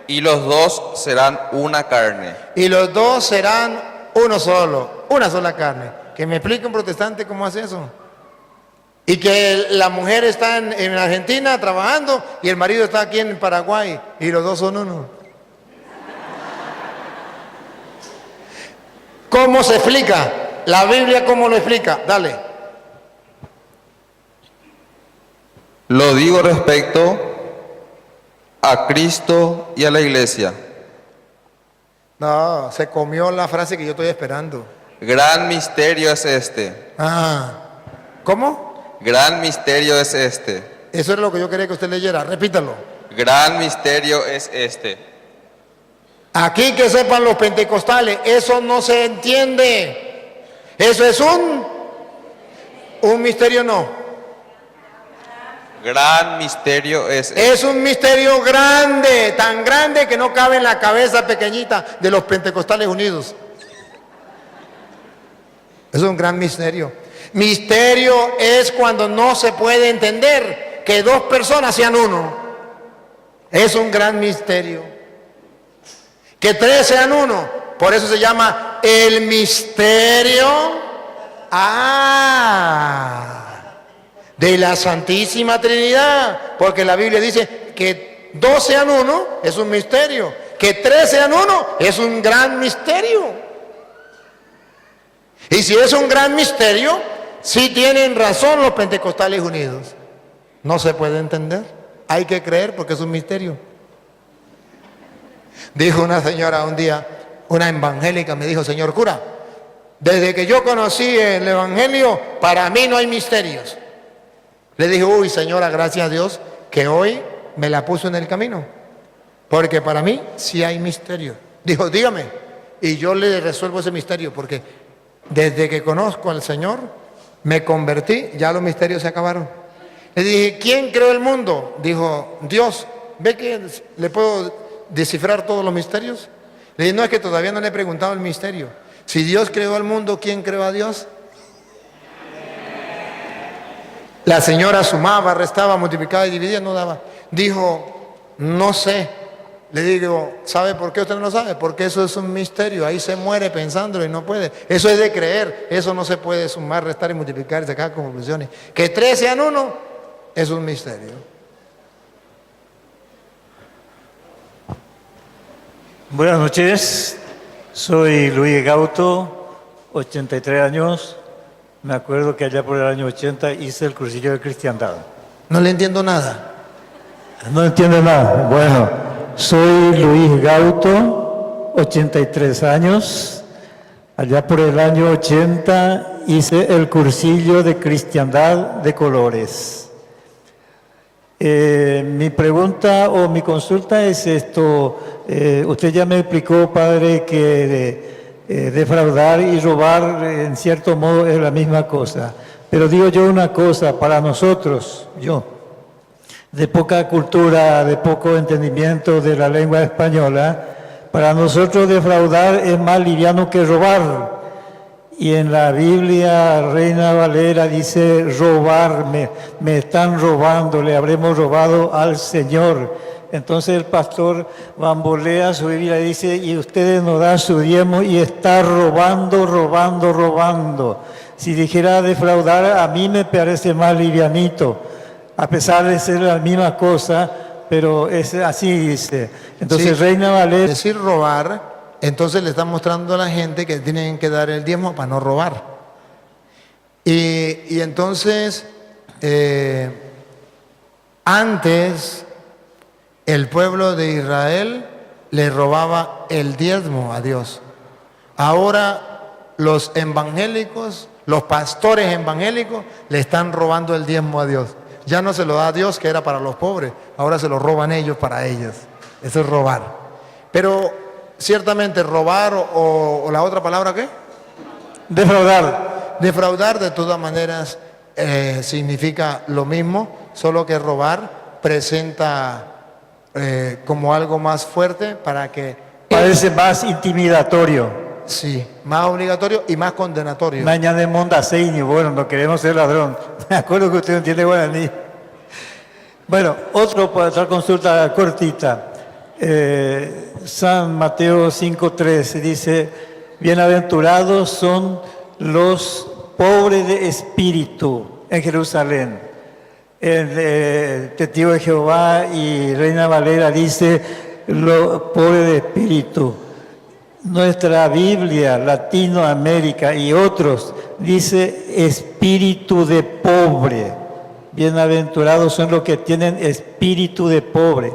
y los dos serán una carne. y los dos serán uno solo, una sola carne. Que me explique un protestante cómo hace eso. Y que la mujer está en Argentina trabajando y el marido está aquí en Paraguay y los dos son uno. ¿Cómo se explica? La Biblia, ¿cómo lo explica? Dale. Lo digo respecto a Cristo y a la iglesia. No, se comió la frase que yo estoy esperando. Gran misterio es este. ¿Cómo? Gran misterio es este. Eso era lo que yo quería que usted leyera. Repítalo. Gran misterio es este. Aquí que sepan los pentecostales, eso no se entiende. Eso es un misterio, no. Gran misterio es este. Es un misterio grande, tan grande que no cabe en la cabeza pequeñita de los pentecostales unidos. Es un gran misterio. Misterio es cuando no se puede entender que dos personas sean uno. Es un gran misterio. Que tres sean uno. Por eso se llama el misterio de la Santísima Trinidad. Porque la Biblia dice que dos sean uno es un misterio. Que tres sean uno es un gran misterio. Y si es un gran misterio, sí tienen razón los pentecostales unidos. No se puede entender. Hay que creer porque es un misterio. Dijo una señora un día, una evangélica, me dijo: señor cura, desde que yo conocí el evangelio, para mí no hay misterios. Le dije: uy, señora, gracias a Dios que hoy me la puso en el camino, porque para mí sí hay misterio. Dijo: dígame, y yo le resuelvo ese misterio, porque desde que conozco al Señor, me convertí, ya los misterios se acabaron. Le dije: ¿quién creó el mundo? Dijo: Dios. ¿Ve que le puedo descifrar todos los misterios? Le dije: no, es que todavía no le he preguntado el misterio. Si Dios creó el mundo, ¿quién creó a Dios? La señora sumaba, restaba, multiplicaba y dividía, no daba. Dijo: no sé. Le digo: ¿sabe por qué usted no lo sabe? Porque eso es un misterio, ahí se muere pensándolo y no puede. Eso es de creer, eso no se puede sumar, restar y multiplicar y sacar conclusiones. Que tres sean uno es un misterio. Buenas noches, soy Luis Gauto, 83 años. Me acuerdo que allá por el año 80 hice el cursillo de cristiandad. No le entiendo nada. No entiende nada. Bueno, soy Luis Gauto, 83 años. Allá por el año 80 hice el cursillo de cristiandad de colores. Mi pregunta o mi consulta es esto. Usted ya me explicó, padre, que defraudar y robar en cierto modo es la misma cosa. Pero digo yo una cosa, para nosotros, de poca cultura, de poco entendimiento de la lengua española, para nosotros defraudar es más liviano que robar. Y en la Biblia Reina Valera dice: robar, me están robando, le habremos robado al Señor. Entonces el pastor bambolea su Biblia y dice: y ustedes no dan su diezmo y está robando, robando, robando. Si dijera defraudar, a mí me parece más livianito, a pesar de ser la misma cosa, pero es así dice. Entonces sí, Reina Valera... Decir robar, entonces le está mostrando a la gente que tienen que dar el diezmo para no robar. Y entonces, antes, el pueblo de Israel le robaba el diezmo a Dios. Ahora los evangélicos, los pastores evangélicos, le están robando el diezmo a Dios. Ya no se lo da a Dios, que era para los pobres, ahora se lo roban ellos para ellos. Eso es robar. Pero ciertamente robar o la otra palabra ¿qué? Defraudar. Defraudar de todas maneras significa lo mismo, solo que robar presenta como algo más fuerte para que... Parece más intimidatorio. Sí, más obligatorio y más condenatorio. Mañana de Mondaseini, bueno, no queremos ser ladrón. Me acuerdo que usted no entiende guaraní. Bueno, otra consulta cortita. San Mateo 5:13 dice, bienaventurados son los pobres de espíritu en Jerusalén. El Testigo de Jehová y Reina Valera dice, los pobres de espíritu. Nuestra Biblia, Latinoamérica y otros, dice espíritu de pobre. Bienaventurados son los que tienen espíritu de pobre.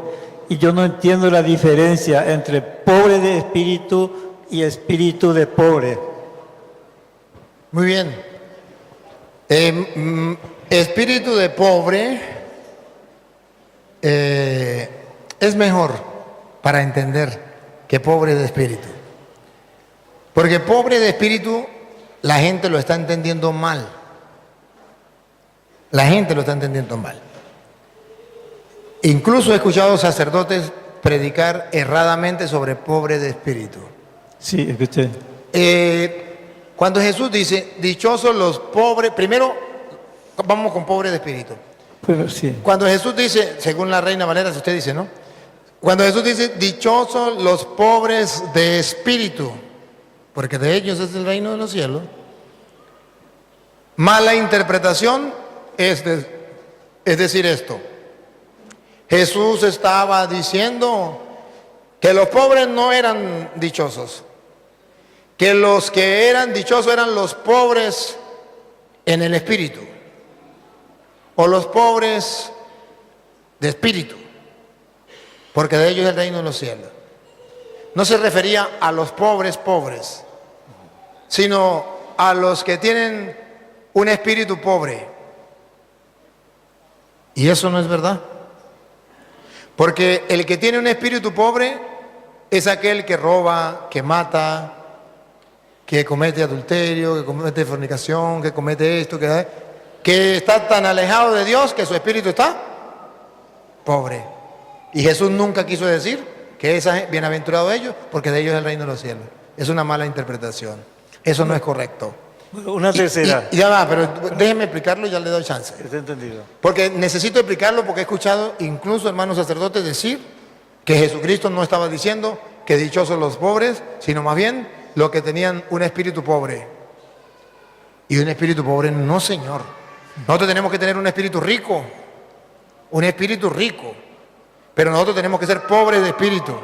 Y yo no entiendo la diferencia entre pobre de espíritu y espíritu de pobre. Muy bien. Espíritu de pobre es mejor para entender que pobre de espíritu. Porque pobre de espíritu la gente lo está entendiendo mal. La gente lo está entendiendo mal. Incluso he escuchado sacerdotes predicar erradamente sobre pobre de espíritu. Sí, escuché. Cuando Jesús dice, dichosos los pobres, primero vamos con pobre de espíritu. Pero sí. Cuando Jesús dice, según la Reina Valera, si usted dice, ¿no? Cuando Jesús dice, dichosos los pobres de espíritu, porque de ellos es el reino de los cielos. Mala interpretación es decir esto. Jesús estaba diciendo que los pobres no eran dichosos, que los que eran dichosos eran los pobres en el espíritu, o los pobres de espíritu, porque de ellos es el reino de los cielos. No se refería a los pobres, sino a los que tienen un espíritu pobre. Y eso no es verdad. Porque el que tiene un espíritu pobre es aquel que roba, que mata, que comete adulterio, que comete fornicación, que comete esto, que está tan alejado de Dios que su espíritu está pobre. Y Jesús nunca quiso decir que es bienaventurado ellos, porque de ellos es el reino de los cielos. Es una mala interpretación. Eso no es correcto. Una tercera. Y ya va, pero déjeme explicarlo y ya le doy chance. Está entendido. Porque necesito explicarlo porque he escuchado incluso hermanos sacerdotes decir que Jesucristo no estaba diciendo que dichosos los pobres, sino más bien los que tenían un espíritu pobre. Y un espíritu pobre no, Señor. Nosotros tenemos que tener un espíritu rico. Un espíritu rico. Pero nosotros tenemos que ser pobres de espíritu.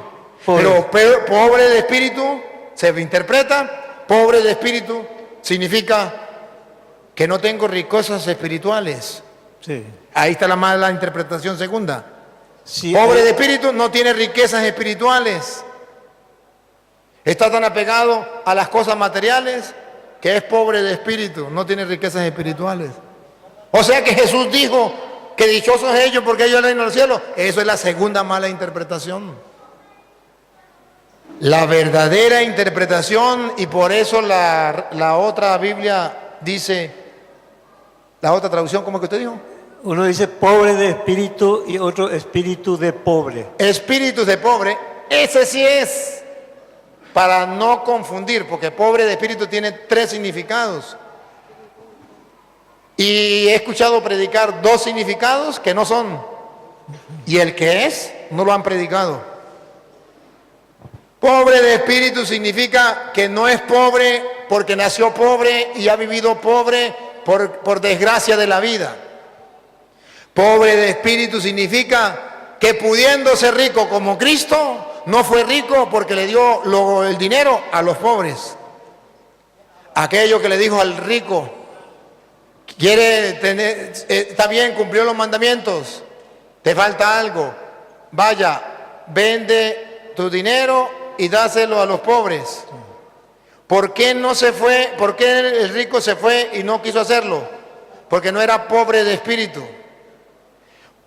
Pero pobre de espíritu se interpreta, pobre de espíritu significa que no tengo riquezas espirituales. Sí. Ahí está la mala interpretación segunda. Sí, Pobre de espíritu no tiene riquezas espirituales. Está tan apegado a las cosas materiales que es pobre de espíritu, no tiene riquezas espirituales. O sea que Jesús dijo que dichosos ellos porque ellos el reino del cielo. Eso es la segunda mala interpretación. La verdadera interpretación, y por eso la otra Biblia dice, la otra traducción, ¿cómo es que usted dijo? Uno dice pobre de espíritu y otro espíritu de pobre. Espíritu de pobre, ese sí es, para no confundir, porque pobre de espíritu tiene 3 significados. Y he escuchado predicar 2 significados que no son, y el que es, no lo han predicado. Pobre de espíritu significa que no es pobre porque nació pobre y ha vivido pobre por desgracia de la vida. Pobre de espíritu significa que pudiendo ser rico como Cristo, no fue rico porque le dio el dinero a los pobres. Aquello que le dijo al rico, quiere tener, está bien, cumplió los mandamientos, te falta algo, vaya, vende tu dinero y dáselo a los pobres. ¿Por qué no se fue? ¿Por qué el rico se fue y no quiso hacerlo? Porque no era pobre de espíritu.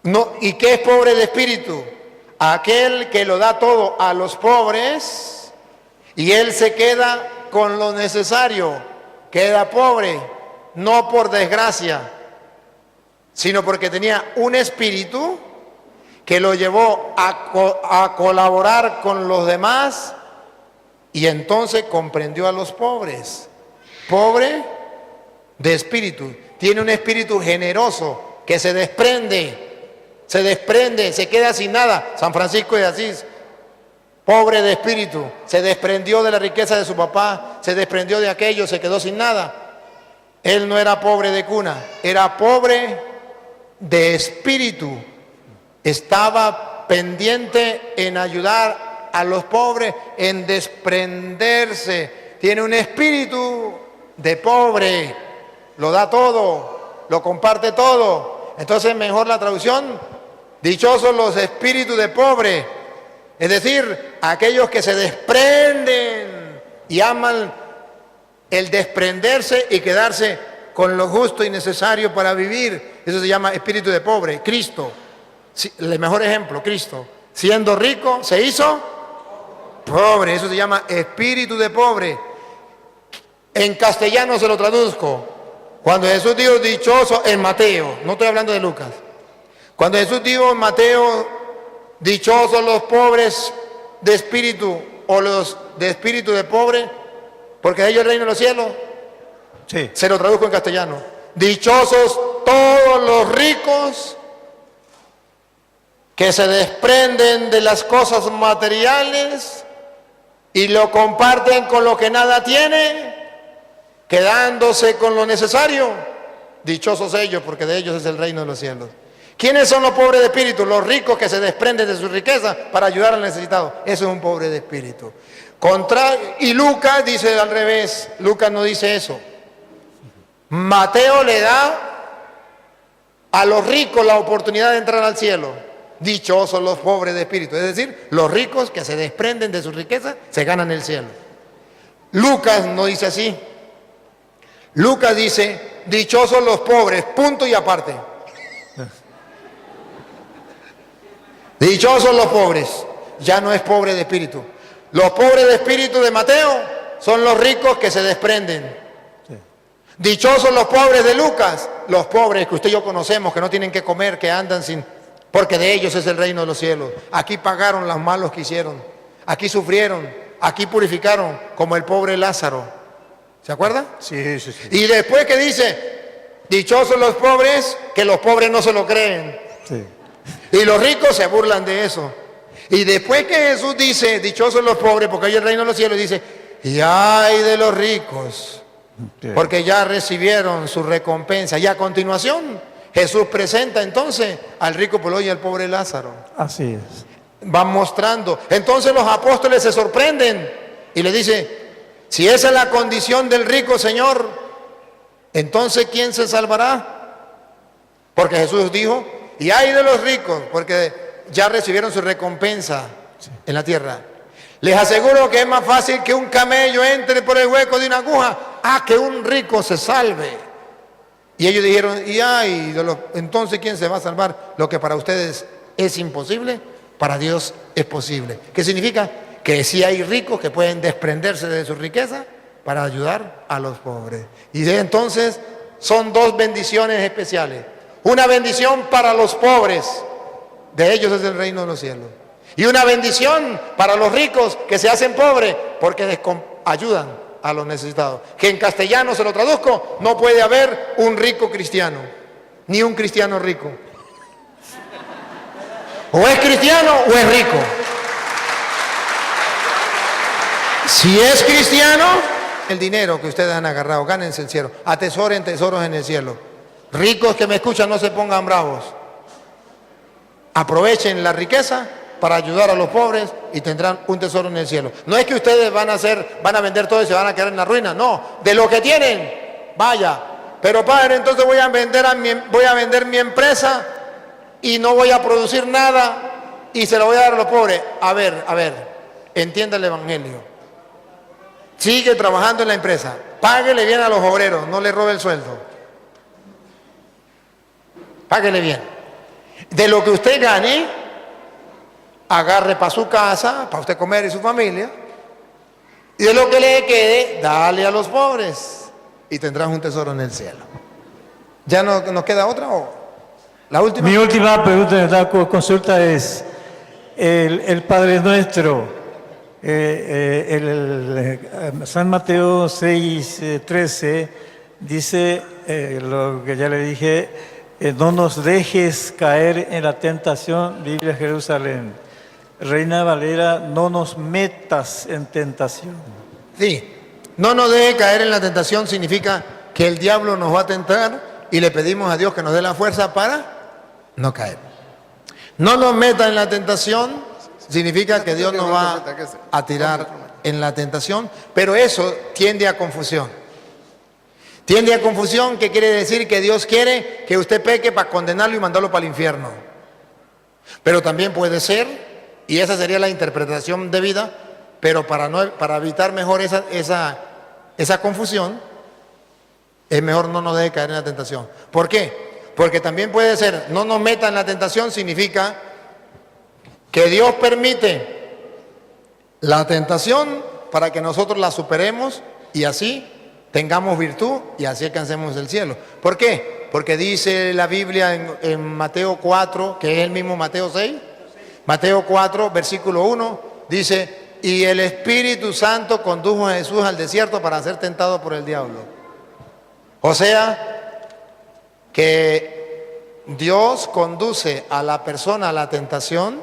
No, ¿y qué es pobre de espíritu? Aquel que lo da todo a los pobres Y él se queda con lo necesario, queda pobre, no por desgracia, sino porque tenía un espíritu que lo llevó a colaborar con los demás y entonces comprendió a los pobres. Pobre de espíritu, tiene un espíritu generoso que se desprende, se queda sin nada. San Francisco de Asís, pobre de espíritu, se desprendió de la riqueza de su papá, se desprendió de aquello, se quedó sin nada. Él no era pobre de cuna, era pobre de espíritu. Estaba pendiente en ayudar a los pobres, en desprenderse. Tiene un espíritu de pobre, lo da todo, lo comparte todo. Entonces mejor la traducción, dichosos los espíritus de pobre, es decir, aquellos que se desprenden y aman el desprenderse y quedarse con lo justo y necesario para vivir. Eso se llama espíritu de pobre. Cristo, el mejor ejemplo, Cristo, siendo rico, se hizo pobre. Eso se llama espíritu de pobre. En castellano se lo traduzco. Cuando Jesús dijo dichoso en Mateo, no estoy hablando de Lucas. Cuando Jesús dijo en Mateo, dichosos los pobres de espíritu o los de espíritu de pobre, porque de ellos es el reino de los cielos. Sí. Se lo traduzco en castellano. Dichosos todos los ricos que se desprenden de las cosas materiales y lo comparten con lo que nada tiene, quedándose con lo necesario. Dichosos ellos, porque de ellos es el reino de los cielos. ¿Quiénes son los pobres de espíritu? Los ricos que se desprenden de su riqueza para ayudar al necesitado. Eso es un pobre de espíritu. Y Lucas dice al revés. Lucas no dice eso. Mateo le da a los ricos la oportunidad de entrar al cielo. Dichosos los pobres de espíritu. Es decir, los ricos que se desprenden de su riqueza se ganan el cielo. Lucas no dice así. Lucas dice, dichosos los pobres, punto y aparte. Dichosos los pobres, ya no es pobre de espíritu. Los pobres de espíritu de Mateo son los ricos que se desprenden. Sí. Dichosos los pobres de Lucas, los pobres que usted y yo conocemos, que no tienen que comer, que andan sin, porque de ellos es el reino de los cielos. Aquí pagaron los malos que hicieron, aquí sufrieron, aquí purificaron, como el pobre Lázaro. ¿Se acuerda? Sí, sí, sí. Y después que dice, dichosos los pobres, que los pobres no se lo creen. Sí. Y los ricos se burlan de eso. Y después que Jesús dice, dichosos los pobres, porque hay el reino de los cielos, dice, y ay de los ricos, Sí. porque ya recibieron su recompensa. Y a continuación, Jesús presenta entonces al rico Polo y al pobre Lázaro. Así es. Van mostrando. Entonces los apóstoles se sorprenden y le dicen, si esa es la condición del rico, Señor, entonces ¿quién se salvará? Porque Jesús dijo, y ay de los ricos, porque ya recibieron su recompensa en la tierra. Les aseguro que es más fácil que un camello entre por el hueco de una aguja a que un rico se salve. Y ellos dijeron, y ay, entonces ¿quién se va a salvar? Lo que para ustedes es imposible, para Dios es posible. ¿Qué significa? Que sí hay ricos que pueden desprenderse de su riqueza para ayudar a los pobres. Y entonces son dos bendiciones especiales. Una bendición para los pobres, de ellos es el reino de los cielos. Y una bendición para los ricos que se hacen pobres porque ayudan a los necesitados. Que en castellano se lo traduzco, no puede haber un rico cristiano, ni un cristiano rico. O es cristiano o es rico. Si es cristiano, el dinero que ustedes han agarrado, gánense el cielo, atesoren tesoros en el cielo. Ricos que me escuchan, no se pongan bravos. Aprovechen la riqueza para ayudar a los pobres y tendrán un tesoro en el cielo. No es que ustedes van a vender todo y se van a quedar en la ruina, no, de lo que tienen, vaya. Pero padre, entonces voy a vender mi empresa y no voy a producir nada y se lo voy a dar a los pobres. A ver, entienda el evangelio. Sigue trabajando en la empresa, páguele bien a los obreros, no le robe el sueldo. Páguele bien. De lo que usted gane, agarre para su casa, para usted comer y su familia, Y de lo que le quede, dale a los pobres y tendrás un tesoro en el cielo. ¿Ya no nos queda otra o la última? Mi última pregunta, la consulta es, el Padre Nuestro, San Mateo 6, 13, dice lo que ya le dije, no nos dejes caer en la tentación, Biblia Jerusalén. Reina Valera, no nos metas en tentación. Sí, no nos deje caer en la tentación significa que el diablo nos va a tentar y le pedimos a Dios que nos dé la fuerza para no caer. No nos meta en la tentación significa que Dios nos va a tirar en la tentación, pero eso tiende a confusión. Tiende a confusión, que quiere decir que Dios quiere que usted peque para condenarlo y mandarlo para el infierno. Pero también puede ser, y esa sería la interpretación debida, pero para evitar mejor esa confusión, es mejor no nos deje caer en la tentación. ¿Por qué? Porque también puede ser, no nos meta en la tentación significa que Dios permite la tentación para que nosotros la superemos y así tengamos virtud y así alcancemos el cielo. ¿Por qué? Porque dice la Biblia en Mateo 4, que es el mismo Mateo 6, Mateo 4, versículo 1, dice, y el Espíritu Santo condujo a Jesús al desierto para ser tentado por el diablo. O sea, que Dios conduce a la persona a la tentación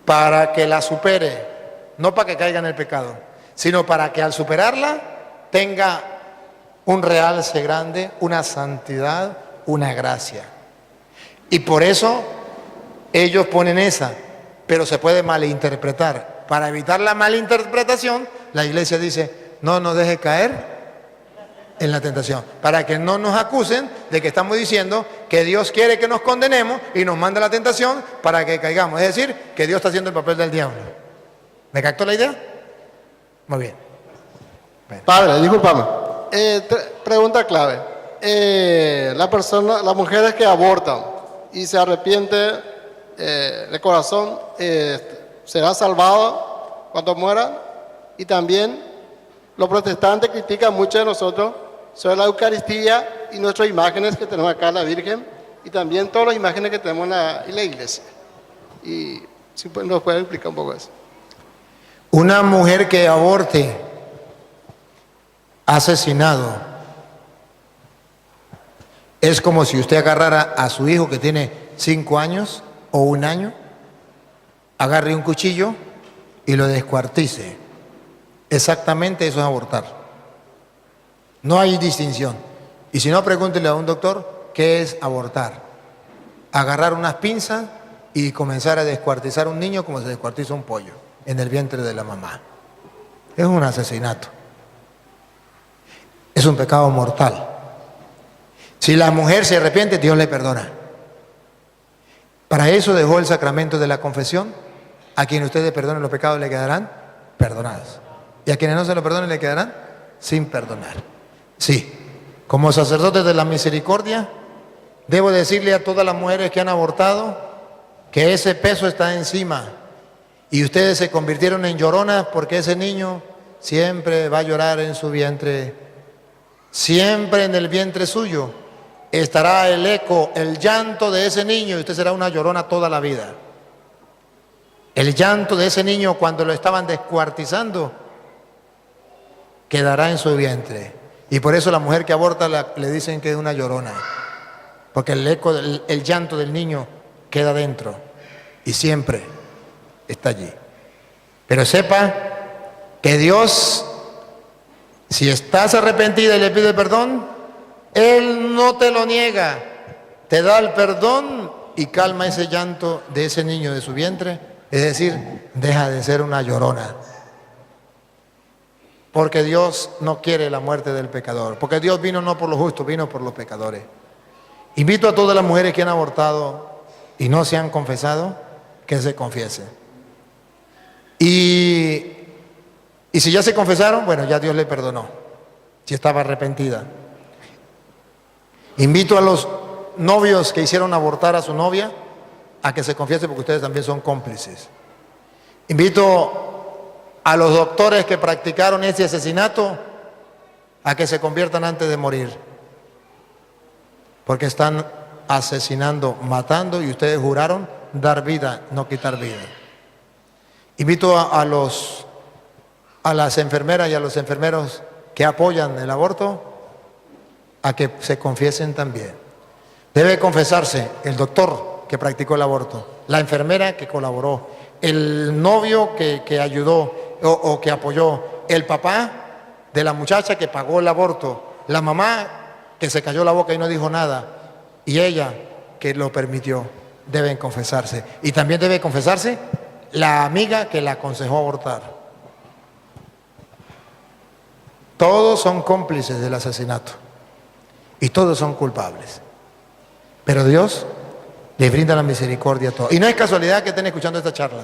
para que la supere, no para que caiga en el pecado, sino para que al superarla tenga un realce grande, una santidad, una gracia. Y por eso ellos ponen esa, pero se puede malinterpretar. Para evitar la malinterpretación, la iglesia dice, no nos deje caer en la tentación, para que no nos acusen de que estamos diciendo que Dios quiere que nos condenemos y nos manda la tentación para que caigamos. Es decir, que Dios está haciendo el papel del diablo. ¿Me captó la idea? Muy bien. Bueno. Padre, discúlpame. Pregunta clave. Las mujeres que abortan y se arrepienten de corazón, ¿será salvado cuando mueran? Y también los protestantes critican mucho de nosotros sobre la Eucaristía y nuestras imágenes que tenemos acá, la Virgen, y también todas las imágenes que tenemos en la iglesia. Y si nos puede explicar un poco eso. Una mujer que aborte asesinado es como si usted agarrara a su hijo que tiene 5 años o 1 año, agarre un cuchillo y lo descuartice. Exactamente eso es abortar. No hay distinción. Y si no, pregúntele a un doctor qué es abortar. Agarrar unas pinzas y comenzar a descuartizar un niño como se descuartiza un pollo en el vientre de la mamá. Es un asesinato. Es un pecado mortal. Si la mujer se arrepiente, Dios le perdona. Para eso dejó el sacramento de la confesión. A quien ustedes perdonen los pecados le quedarán perdonados. Y a quienes no se lo perdonen le quedarán sin perdonar. Sí, como sacerdote de la misericordia, debo decirle a todas las mujeres que han abortado que ese peso está encima. Y ustedes se convirtieron en lloronas porque ese niño siempre va a llorar en su vientre. Siempre en el vientre suyo estará el eco, el llanto de ese niño y usted será una llorona toda la vida. El llanto de ese niño cuando lo estaban descuartizando quedará en su vientre. Y por eso la mujer que aborta le dicen que es una llorona. Porque el eco, el llanto del niño queda dentro y siempre está allí. Pero sepa que Dios, si estás arrepentida y le pide perdón, Él no te lo niega, te da el perdón y calma ese llanto de ese niño de su vientre, es decir, deja de ser una llorona. Porque Dios no quiere la muerte del pecador, porque Dios vino no por los justos, vino por los pecadores. Invito a todas las mujeres que han abortado y no se han confesado, que se confiesen. Y si ya se confesaron, bueno, ya Dios le perdonó, si estaba arrepentida. Invito a los novios que hicieron abortar a su novia a que se confiesen porque ustedes también son cómplices. Invito a los doctores que practicaron ese asesinato a que se conviertan antes de morir. Porque están asesinando, matando, y ustedes juraron dar vida, no quitar vida. Invito a las enfermeras y a los enfermeros que apoyan el aborto a que se confiesen también. Debe confesarse el doctor que practicó el aborto, la enfermera que colaboró, el novio que ayudó o que apoyó, el papá de la muchacha que pagó el aborto, la mamá que se cayó la boca y no dijo nada, y ella que lo permitió. Deben confesarse. Y también debe confesarse la amiga que la aconsejó abortar. Todos son cómplices del asesinato y todos son culpables. Pero Dios les brinda la misericordia a todos. Y no es casualidad que estén escuchando esta charla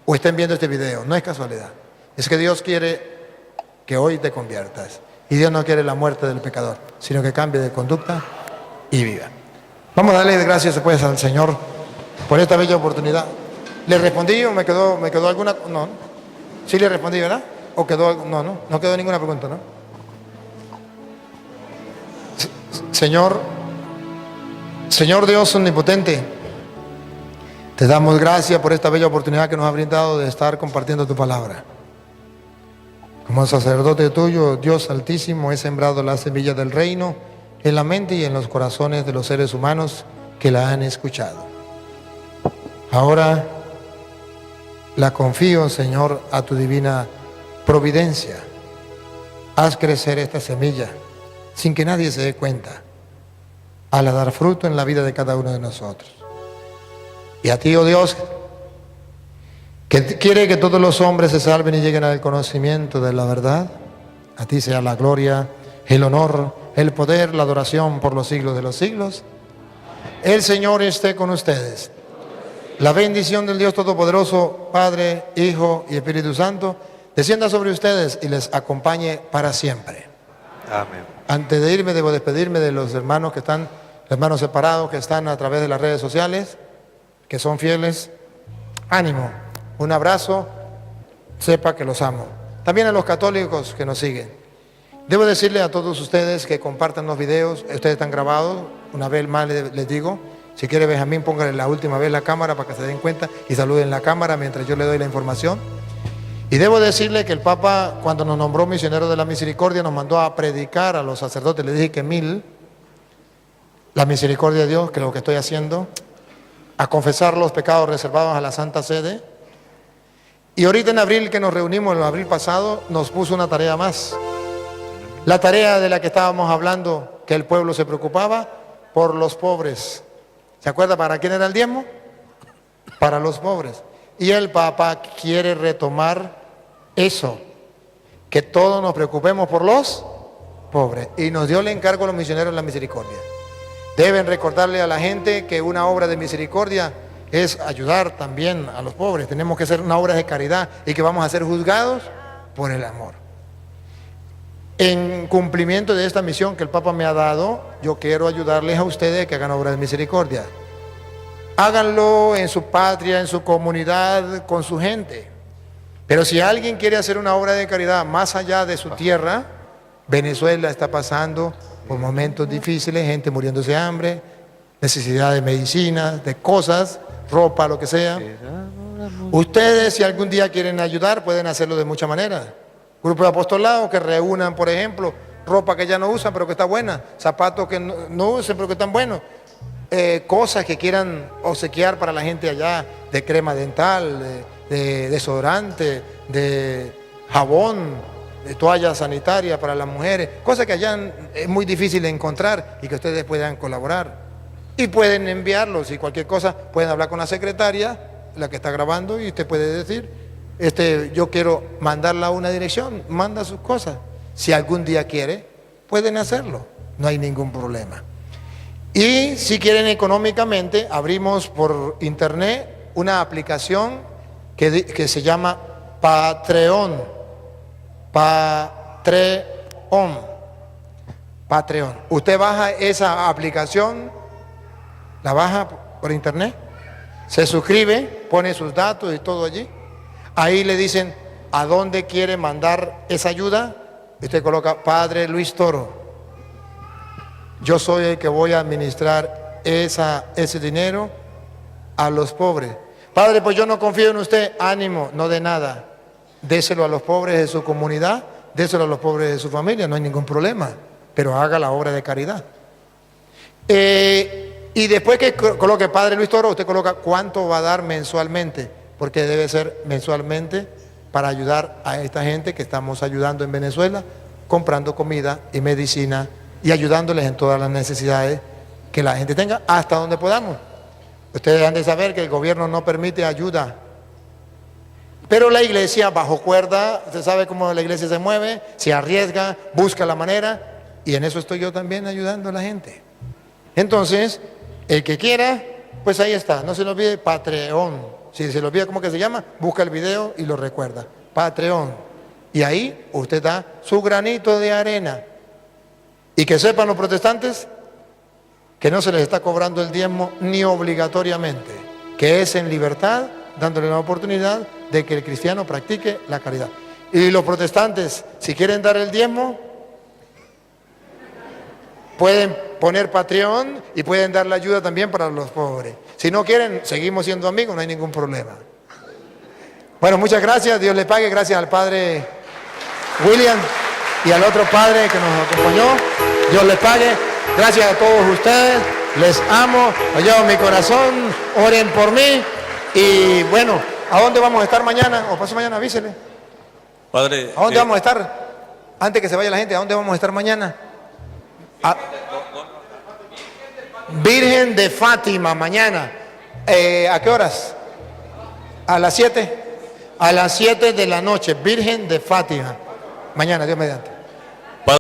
o estén viendo este video, no es casualidad. Es que Dios quiere que hoy te conviertas. Y Dios no quiere la muerte del pecador, sino que cambie de conducta y viva. Vamos a darle gracias después al Señor por esta bella oportunidad. ¿Le respondí o me quedó alguna? No. Sí le respondí, ¿verdad? ¿O quedó? No quedó ninguna pregunta, ¿no? Señor Dios omnipotente, te damos gracias por esta bella oportunidad que nos ha brindado de estar compartiendo tu palabra. Como sacerdote tuyo, Dios Altísimo, he sembrado la semilla del reino en la mente y en los corazones de los seres humanos que la han escuchado. Ahora la confío, Señor, a tu divina providencia. Haz crecer esta semilla sin que nadie se dé cuenta, al dar fruto en la vida de cada uno de nosotros. Y a ti, oh Dios, que quiere que todos los hombres se salven y lleguen al conocimiento de la verdad, a ti sea la gloria, el honor, el poder, la adoración por los siglos de los siglos. El Señor esté con ustedes. La bendición del Dios Todopoderoso, Padre, Hijo y Espíritu Santo, descienda sobre ustedes y les acompañe para siempre. Amén. Antes de irme, debo despedirme de los hermanos hermanos separados que están a través de las redes sociales, que son fieles. Ánimo, un abrazo, sepa que los amo. También a los católicos que nos siguen. Debo decirle a todos ustedes que compartan los videos, ustedes están grabados, una vez más les digo, si quiere Benjamín, póngale la última vez la cámara para que se den cuenta y saluden la cámara mientras yo le doy la información. Y debo decirle que el Papa, cuando nos nombró misioneros de la misericordia, nos mandó a predicar a los sacerdotes. Le dije que 1000, la misericordia de Dios, que es lo que estoy haciendo, a confesar los pecados reservados a la Santa Sede. Y ahorita en abril, que nos reunimos, en abril pasado, nos puso una tarea más. La tarea de la que estábamos hablando, que el pueblo se preocupaba por los pobres. ¿Se acuerda para quién era el diezmo? Para los pobres. Y el Papa quiere retomar eso, que todos nos preocupemos por los pobres. Y nos dio el encargo a los misioneros de la misericordia. Deben recordarle a la gente que una obra de misericordia es ayudar también a los pobres. Tenemos que hacer una obra de caridad y que vamos a ser juzgados por el amor. En cumplimiento de esta misión que el Papa me ha dado, yo quiero ayudarles a ustedes que hagan obras de misericordia. Háganlo en su patria, en su comunidad, con su gente. Pero si alguien quiere hacer una obra de caridad más allá de su tierra, Venezuela está pasando por momentos difíciles, gente muriéndose de hambre, necesidad de medicinas, de cosas, ropa, lo que sea. Ustedes, si algún día quieren ayudar, pueden hacerlo de muchas maneras. Grupo de apostolado que reúnan, por ejemplo, ropa que ya no usan pero que está buena, zapatos que no usen pero que están buenos, cosas que quieran obsequiar para la gente allá, de crema dental, de desodorante, de jabón, de toallas sanitarias para las mujeres, cosas que allá es muy difícil de encontrar y que ustedes puedan colaborar. Y pueden enviarlos, y cualquier cosa pueden hablar con la secretaria, la que está grabando, y usted puede decir, yo quiero mandarla a una dirección, manda sus cosas. Si algún día quiere, pueden hacerlo, no hay ningún problema. Y si quieren económicamente, abrimos por internet una aplicación que se llama Patreon. Patreon. Usted baja esa aplicación, la baja por internet, se suscribe, pone sus datos y todo allí. Ahí le dicen a dónde quiere mandar esa ayuda. Usted coloca Padre Luis Toro. Yo soy el que voy a administrar ese dinero a los pobres. Padre, pues yo no confío en usted. Ánimo, no de nada. Déselo a los pobres de su comunidad, déselo a los pobres de su familia, no hay ningún problema. Pero haga la obra de caridad. Y después que coloque Padre Luis Toro, usted coloca cuánto va a dar mensualmente, porque debe ser mensualmente para ayudar a esta gente que estamos ayudando en Venezuela, comprando comida y medicina y ayudándoles en todas las necesidades que la gente tenga hasta donde podamos. Ustedes han de saber que el gobierno no permite ayuda, pero la iglesia bajo cuerda, usted sabe cómo la iglesia se mueve, se arriesga, busca la manera, y en eso estoy yo también ayudando a la gente. Entonces, el que quiera, pues ahí está, no se lo olvide, Patreon. Si se lo olvida cómo que se llama, busca el video y lo recuerda, Patreon. Y ahí usted da su granito de arena. Y que sepan los protestantes que no se les está cobrando el diezmo ni obligatoriamente, que es en libertad, dándole la oportunidad de que el cristiano practique la caridad. Y los protestantes, si quieren dar el diezmo, pueden poner Patreon y pueden dar la ayuda también para los pobres. Si no quieren, seguimos siendo amigos, no hay ningún problema. Bueno, muchas gracias, Dios le pague, gracias al padre William y al otro padre que nos acompañó, Dios les pague, gracias a todos ustedes, les amo, lo llevo en mi corazón, oren por mí y bueno, ¿a dónde vamos a estar mañana? O paso mañana, avísele. Padre, ¿A dónde vamos a estar? Antes que se vaya la gente, ¿a dónde vamos a estar mañana? Virgen de Fátima, mañana. ¿A qué horas? A las 7. A las 7 de la noche, Virgen de Fátima. Mañana, Dios mediante.